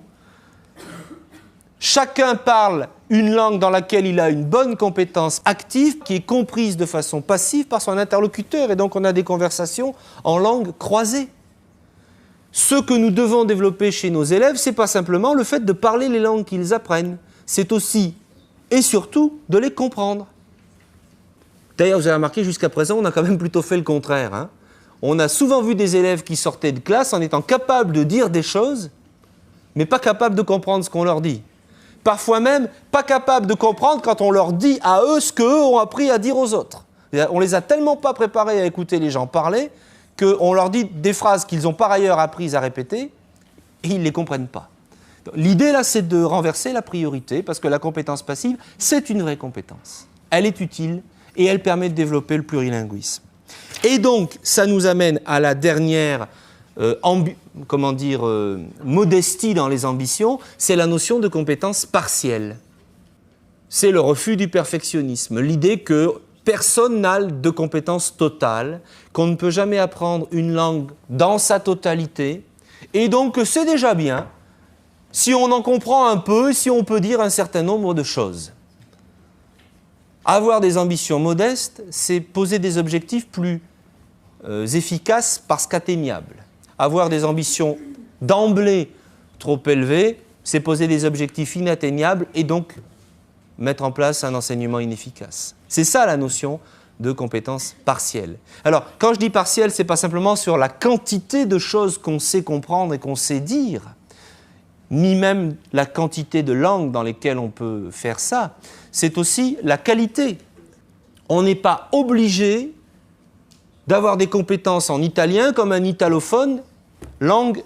chacun parle une langue dans laquelle il a une bonne compétence active qui est comprise de façon passive par son interlocuteur et donc on a des conversations en langue croisée. Ce que nous devons développer chez nos élèves, ce n'est pas simplement le fait de parler les langues qu'ils apprennent, c'est aussi et surtout de les comprendre. D'ailleurs, vous avez remarqué, jusqu'à présent, on a quand même plutôt fait le contraire. Hein. On a souvent vu des élèves qui sortaient de classe en étant capables de dire des choses, mais pas capables de comprendre ce qu'on leur dit. Parfois même pas capables de comprendre quand on leur dit à eux ce qu'eux ont appris à dire aux autres. On les a tellement pas préparés à écouter les gens parler qu'on leur dit des phrases qu'ils ont par ailleurs apprises à répéter et ils ne les comprennent pas. L'idée là, c'est de renverser la priorité parce que la compétence passive, c'est une vraie compétence. Elle est utile et elle permet de développer le plurilinguisme. Et donc, ça nous amène à la dernière modestie dans les ambitions, c'est la notion de compétence partielle. C'est le refus du perfectionnisme, l'idée que personne n'a de compétence totale, qu'on ne peut jamais apprendre une langue dans sa totalité, et donc c'est déjà bien si on en comprend un peu, si on peut dire un certain nombre de choses. Avoir des ambitions modestes, c'est poser des objectifs plus efficaces parce qu'atteignables. Avoir des ambitions d'emblée trop élevées, c'est poser des objectifs inatteignables et donc mettre en place un enseignement inefficace. C'est ça la notion de compétences partielles. Alors, quand je dis partielles, ce n'est pas simplement sur la quantité de choses qu'on sait comprendre et qu'on sait dire, ni même la quantité de langues dans lesquelles on peut faire ça, c'est aussi la qualité. On n'est pas obligé d'avoir des compétences en italien comme un italophone, langue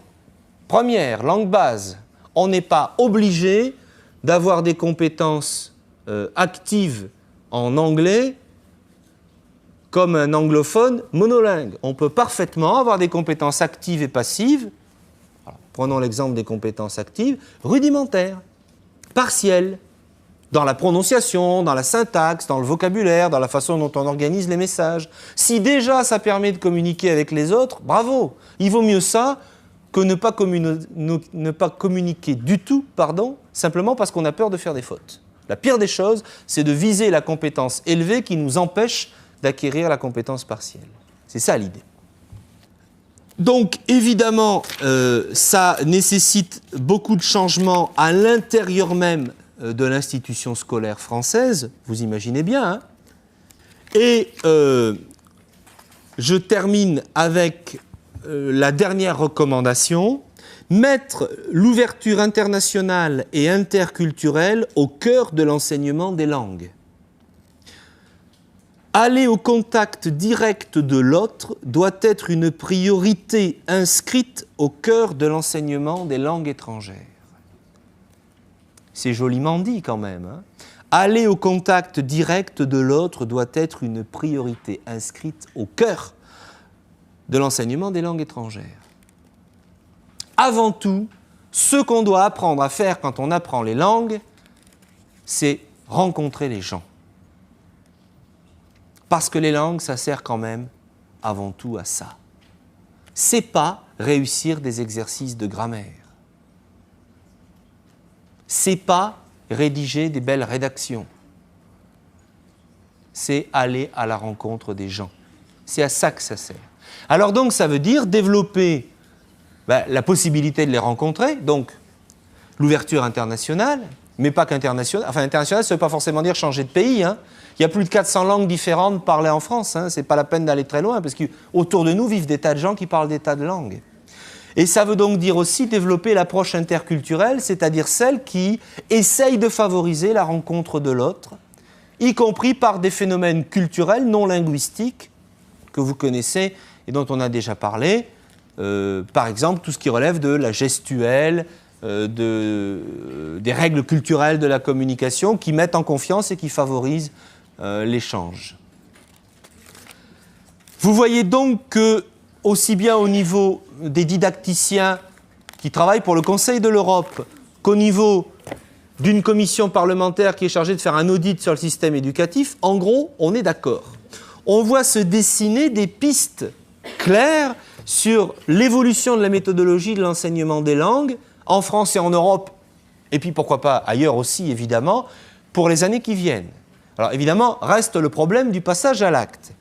première, langue base. On n'est pas obligé d'avoir des compétences actives en anglais comme un anglophone monolingue. On peut parfaitement avoir des compétences actives et passives. Alors, prenons l'exemple des compétences actives, rudimentaires, partielles, dans la prononciation, dans la syntaxe, dans le vocabulaire, dans la façon dont on organise les messages. Si déjà ça permet de communiquer avec les autres, bravo. Il vaut mieux ça que ne pas communiquer du tout, simplement parce qu'on a peur de faire des fautes. La pire des choses, c'est de viser la compétence élevée qui nous empêche d'acquérir la compétence partielle. C'est ça l'idée. Donc, évidemment, ça nécessite beaucoup de changements à l'intérieur même de l'institution scolaire française, vous imaginez bien. Hein. Et je termine avec la dernière recommandation, mettre l'ouverture internationale et interculturelle au cœur de l'enseignement des langues. Aller au contact direct de l'autre doit être une priorité inscrite au cœur de l'enseignement des langues étrangères. C'est joliment dit quand même. Hein. Aller au contact direct de l'autre doit être une priorité inscrite au cœur de l'enseignement des langues étrangères. Avant tout, ce qu'on doit apprendre à faire quand on apprend les langues, c'est rencontrer les gens. Parce que les langues, ça sert quand même avant tout à ça. C'est pas réussir des exercices de grammaire. C'est pas rédiger des belles rédactions. C'est aller à la rencontre des gens. C'est à ça que ça sert. Alors donc, ça veut dire développer la possibilité de les rencontrer, donc l'ouverture internationale, mais pas qu'internationale. Enfin, internationale, ça ne veut pas forcément dire changer de pays. Hein. Il y a plus de 400 langues différentes parlées en France. Hein. Ce n'est pas la peine d'aller très loin, parce qu'autour de nous vivent des tas de gens qui parlent des tas de langues. Et ça veut donc dire aussi développer l'approche interculturelle, c'est-à-dire celle qui essaye de favoriser la rencontre de l'autre, y compris par des phénomènes culturels non linguistiques que vous connaissez et dont on a déjà parlé. Par exemple, tout ce qui relève de la gestuelle, des règles culturelles de la communication qui mettent en confiance et qui favorisent l'échange. Vous voyez donc que, aussi bien au niveau des didacticiens qui travaillent pour le Conseil de l'Europe qu'au niveau d'une commission parlementaire qui est chargée de faire un audit sur le système éducatif, en gros, on est d'accord. On voit se dessiner des pistes claires sur l'évolution de la méthodologie de l'enseignement des langues en France et en Europe, et puis pourquoi pas ailleurs aussi, évidemment, pour les années qui viennent. Alors évidemment, reste le problème du passage à l'acte.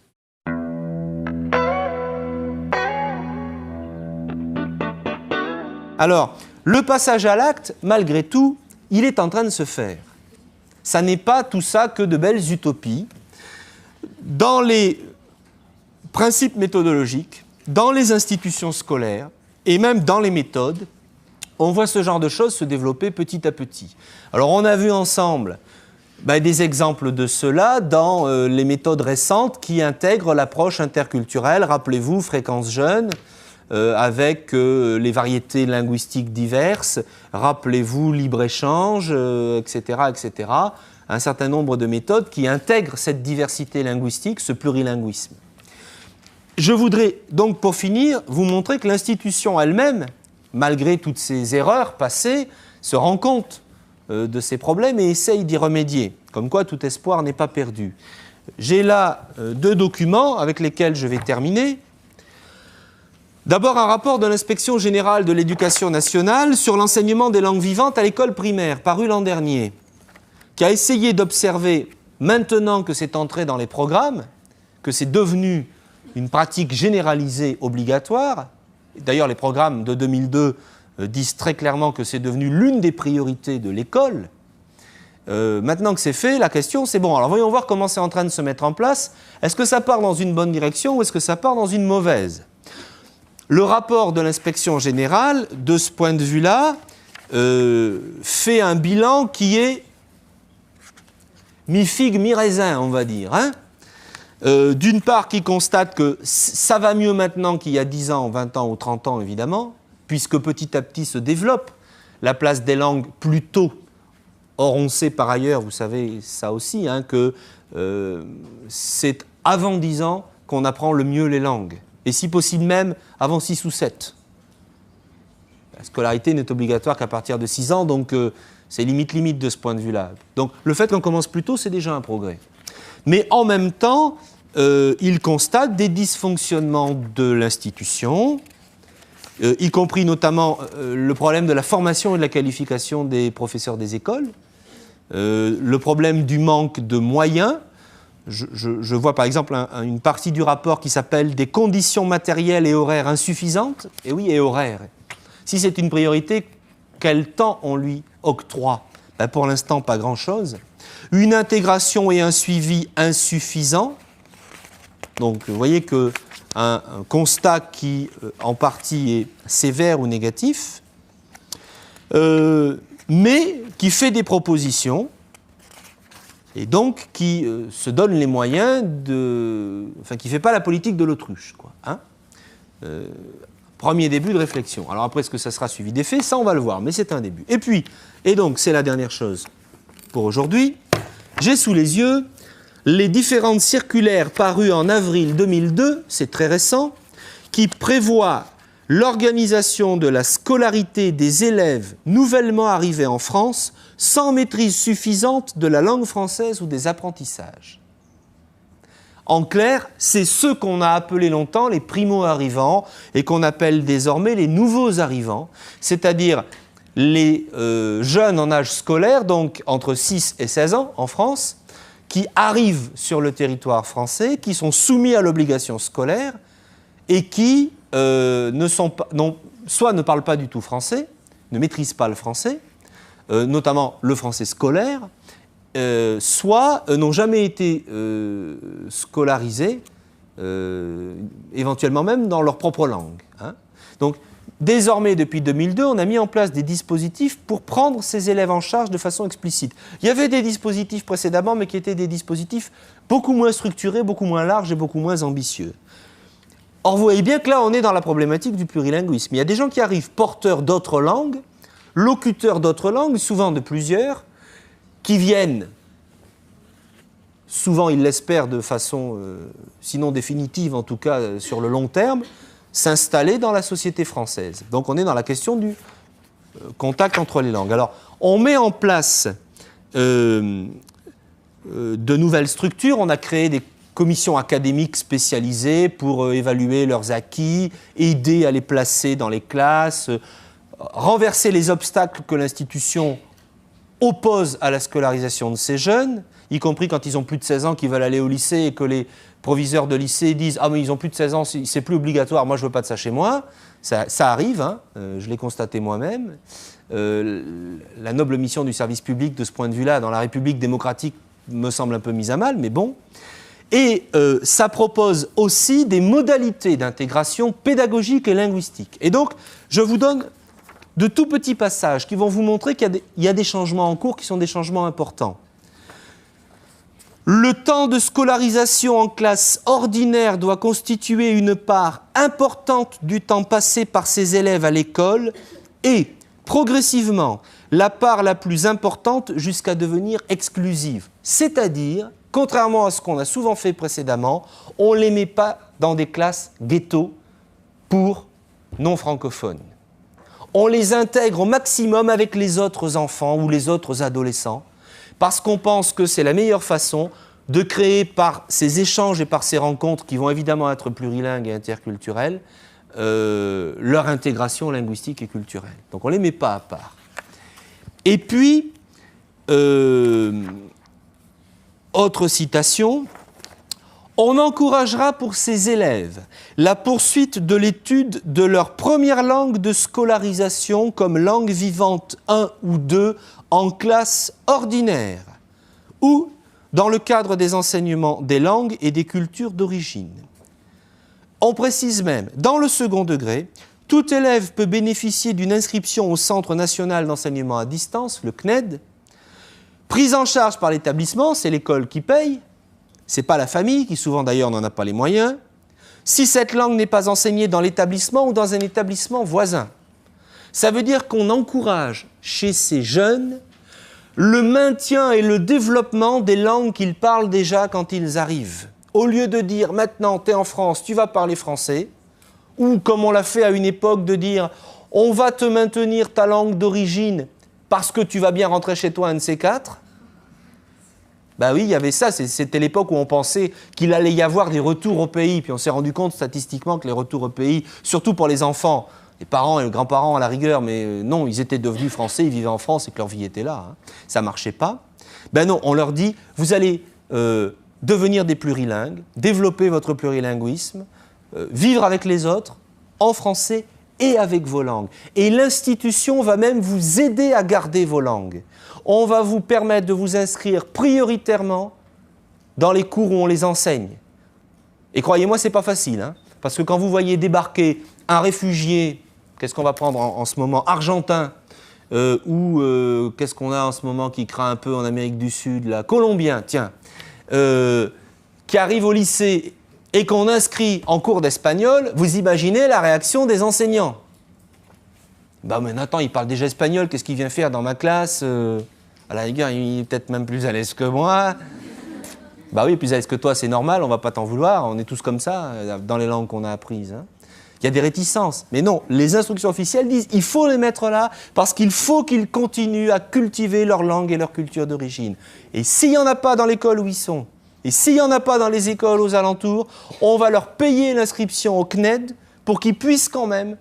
Alors, le passage à l'acte, malgré tout, il est en train de se faire. Ça n'est pas tout ça que de belles utopies. Dans les principes méthodologiques, dans les institutions scolaires et même dans les méthodes, on voit ce genre de choses se développer petit à petit. Alors on a vu ensemble des exemples de cela dans les méthodes récentes qui intègrent l'approche interculturelle. Rappelez-vous, Fréquence Jeune, avec les variétés linguistiques diverses. Rappelez-vous, Libre-Échange, etc., etc. Un certain nombre de méthodes qui intègrent cette diversité linguistique, ce plurilinguisme. Je voudrais donc, pour finir, vous montrer que l'institution elle-même, malgré toutes ces erreurs passées, se rend compte de ces problèmes et essaye d'y remédier. Comme quoi, tout espoir n'est pas perdu. J'ai là 2 documents avec lesquels je vais terminer. D'abord, un rapport de l'Inspection générale de l'éducation nationale sur l'enseignement des langues vivantes à l'école primaire, paru l'an dernier, qui a essayé d'observer, maintenant que c'est entré dans les programmes, que c'est devenu une pratique généralisée obligatoire. D'ailleurs, les programmes de 2002 disent très clairement que c'est devenu l'une des priorités de l'école. Maintenant que c'est fait, la question c'est bon, alors voyons voir comment c'est en train de se mettre en place. Est-ce que ça part dans une bonne direction ou est-ce que ça part dans une mauvaise? Le rapport de l'inspection générale, de ce point de vue-là, fait un bilan qui est mi-figue, mi-raisin, on va dire. Hein. D'une part, qui constate que ça va mieux maintenant qu'il y a 10 ans, 20 ans ou 30 ans, évidemment, puisque petit à petit se développe la place des langues plus tôt. Or, on sait par ailleurs, vous savez ça aussi, hein, que c'est avant 10 ans qu'on apprend le mieux les langues. Et si possible même avant 6 ou 7. La scolarité n'est obligatoire qu'à partir de 6 ans, donc c'est limite de ce point de vue-là. Donc le fait qu'on commence plus tôt, c'est déjà un progrès. Mais en même temps, il constate des dysfonctionnements de l'institution, y compris notamment le problème de la formation et de la qualification des professeurs des écoles, le problème du manque de moyens. Je vois par exemple une partie du rapport qui s'appelle « Des conditions matérielles et horaires insuffisantes ». Et oui, et horaires. Si c'est une priorité, quel temps on lui octroie? Ben pour l'instant, pas grand-chose. Une intégration et un suivi insuffisants. Donc, vous voyez qu'un constat qui, en partie, est sévère ou négatif, mais qui fait des propositions et donc qui se donne les moyens de... Enfin, qui ne fait pas la politique de l'autruche, quoi. Hein, premier début de réflexion. Alors après, est-ce que ça sera suivi des faits? Ça, on va le voir, mais c'est un début. Et puis, et donc, c'est la dernière chose pour aujourd'hui, j'ai sous les yeux les différentes circulaires parues en avril 2002, c'est très récent, qui prévoient l'organisation de la scolarité des élèves nouvellement arrivés en France sans maîtrise suffisante de la langue française ou des apprentissages. En clair, c'est ceux qu'on a appelés longtemps les primo-arrivants et qu'on appelle désormais les nouveaux arrivants, c'est-à-dire les jeunes en âge scolaire, donc entre 6 et 16 ans en France, qui arrivent sur le territoire français, qui sont soumis à l'obligation scolaire et qui soit ne parlent pas du tout français, ne maîtrisent pas le français, notamment le français scolaire, soit n'ont jamais été scolarisés, éventuellement même dans leur propre langue. Hein. Donc, désormais, depuis 2002, on a mis en place des dispositifs pour prendre ces élèves en charge de façon explicite. Il y avait des dispositifs précédemment, mais qui étaient des dispositifs beaucoup moins structurés, beaucoup moins larges et beaucoup moins ambitieux. Or, vous voyez bien que là, on est dans la problématique du plurilinguisme. Il y a des gens qui arrivent porteurs d'autres langues, locuteurs d'autres langues, souvent de plusieurs, qui viennent, souvent ils l'espèrent de façon, sinon définitive, en tout cas sur le long terme, s'installer dans la société française. Donc on est dans la question du contact entre les langues. Alors, on met en place de nouvelles structures, on a créé des commissions académiques spécialisées pour évaluer leurs acquis, aider à les placer dans les classes, renverser les obstacles que l'institution oppose à la scolarisation de ces jeunes, y compris quand ils ont plus de 16 ans, qu'ils veulent aller au lycée et que les proviseurs de lycée disent « Ah, mais ils ont plus de 16 ans, c'est plus obligatoire, moi je veux pas de ça chez moi ». Ça arrive, hein, je l'ai constaté moi-même. La noble mission du service public, de ce point de vue-là, dans la République démocratique, me semble un peu mise à mal, mais bon. Et ça propose aussi des modalités d'intégration pédagogique et linguistique. Et donc, je vous donne de tout petits passages qui vont vous montrer qu'il y a des changements en cours qui sont des changements importants. Le temps de scolarisation en classe ordinaire doit constituer une part importante du temps passé par ces élèves à l'école et, progressivement, la part la plus importante jusqu'à devenir exclusive. C'est-à-dire, contrairement à ce qu'on a souvent fait précédemment, on ne les met pas dans des classes ghetto pour non-francophones. On les intègre au maximum avec les autres enfants ou les autres adolescents parce qu'on pense que c'est la meilleure façon de créer par ces échanges et par ces rencontres qui vont évidemment être plurilingues et interculturelles leur intégration linguistique et culturelle. Donc on ne les met pas à part. Et puis, autre citation, On encouragera pour ces élèves la poursuite de l'étude de leur première langue de scolarisation comme langue vivante 1 ou 2 en classe ordinaire ou dans le cadre des enseignements des langues et des cultures d'origine. On précise même, dans le second degré, tout élève peut bénéficier d'une inscription au Centre national d'enseignement à distance, le CNED, prise en charge par l'établissement, c'est l'école qui paye, ce n'est pas la famille, qui souvent d'ailleurs n'en a pas les moyens, si cette langue n'est pas enseignée dans l'établissement ou dans un établissement voisin. Ça veut dire qu'on encourage chez ces jeunes le maintien et le développement des langues qu'ils parlent déjà quand ils arrivent. Au lieu de dire maintenant tu es en France, tu vas parler français, ou comme on l'a fait à une époque de dire on va te maintenir ta langue d'origine parce que tu vas bien rentrer chez toi un de ces quatre. Ben oui, il y avait ça, c'était l'époque où on pensait qu'il allait y avoir des retours au pays, puis on s'est rendu compte statistiquement que les retours au pays, surtout pour les enfants, les parents et les grands-parents à la rigueur, mais non, ils étaient devenus français, ils vivaient en France et que leur vie était là, hein. Ça ne marchait pas. Ben non, on leur dit, vous allez devenir des plurilingues, développer votre plurilinguisme, vivre avec les autres, en français et avec vos langues. Et l'institution va même vous aider à garder vos langues. On va vous permettre de vous inscrire prioritairement dans les cours où on les enseigne. Et croyez-moi, ce n'est pas facile, hein, parce que quand vous voyez débarquer un réfugié, qu'est-ce qu'on va prendre en ce moment, argentin, ou qu'est-ce qu'on a en ce moment qui craint un peu en Amérique du Sud, là, colombien, tiens, qui arrive au lycée et qu'on inscrit en cours d'espagnol, vous imaginez la réaction des enseignants. Bah mais attends, il parle déjà espagnol, qu'est-ce qu'il vient faire dans ma classe à la rigueur, il est peut-être même plus à l'aise que moi. Bah oui, plus à l'aise que toi, c'est normal, on ne va pas t'en vouloir, on est tous comme ça, dans les langues qu'on a apprises. Hein. Il y a des réticences, mais non, les instructions officielles disent il faut les mettre là parce qu'il faut qu'ils continuent à cultiver leur langue et leur culture d'origine. Et s'il n'y en a pas dans l'école où ils sont, et s'il n'y en a pas dans les écoles aux alentours, on va leur payer l'inscription au CNED pour qu'ils puissent quand même,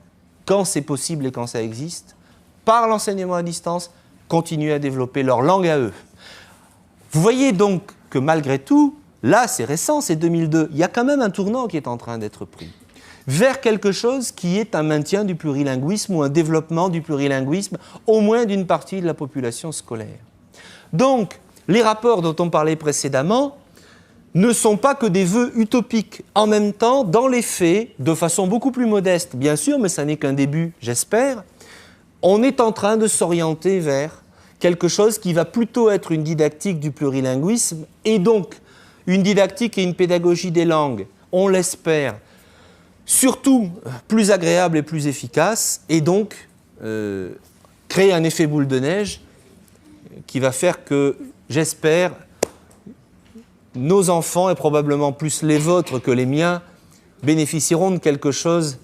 quand c'est possible et quand ça existe, par l'enseignement à distance, continuer à développer leur langue à eux. Vous voyez donc que malgré tout, là c'est récent, c'est 2002, il y a quand même un tournant qui est en train d'être pris vers quelque chose qui est un maintien du plurilinguisme ou un développement du plurilinguisme, au moins d'une partie de la population scolaire. Donc, les rapports dont on parlait précédemment ne sont pas que des vœux utopiques. En même temps, dans les faits, de façon beaucoup plus modeste, bien sûr, mais ça n'est qu'un début, j'espère, on est en train de s'orienter vers quelque chose qui va plutôt être une didactique du plurilinguisme et donc une didactique et une pédagogie des langues, on l'espère, surtout plus agréable et plus efficace, et donc créer un effet boule de neige qui va faire que, j'espère, nos enfants, et probablement plus les vôtres que les miens, bénéficieront de quelque chose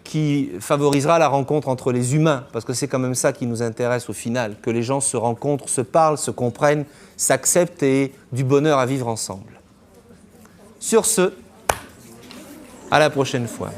qui favorisera la rencontre entre les humains, parce que c'est quand même ça qui nous intéresse au final, que les gens se rencontrent, se parlent, se comprennent, s'acceptent et aient du bonheur à vivre ensemble. Sur ce, à la prochaine fois.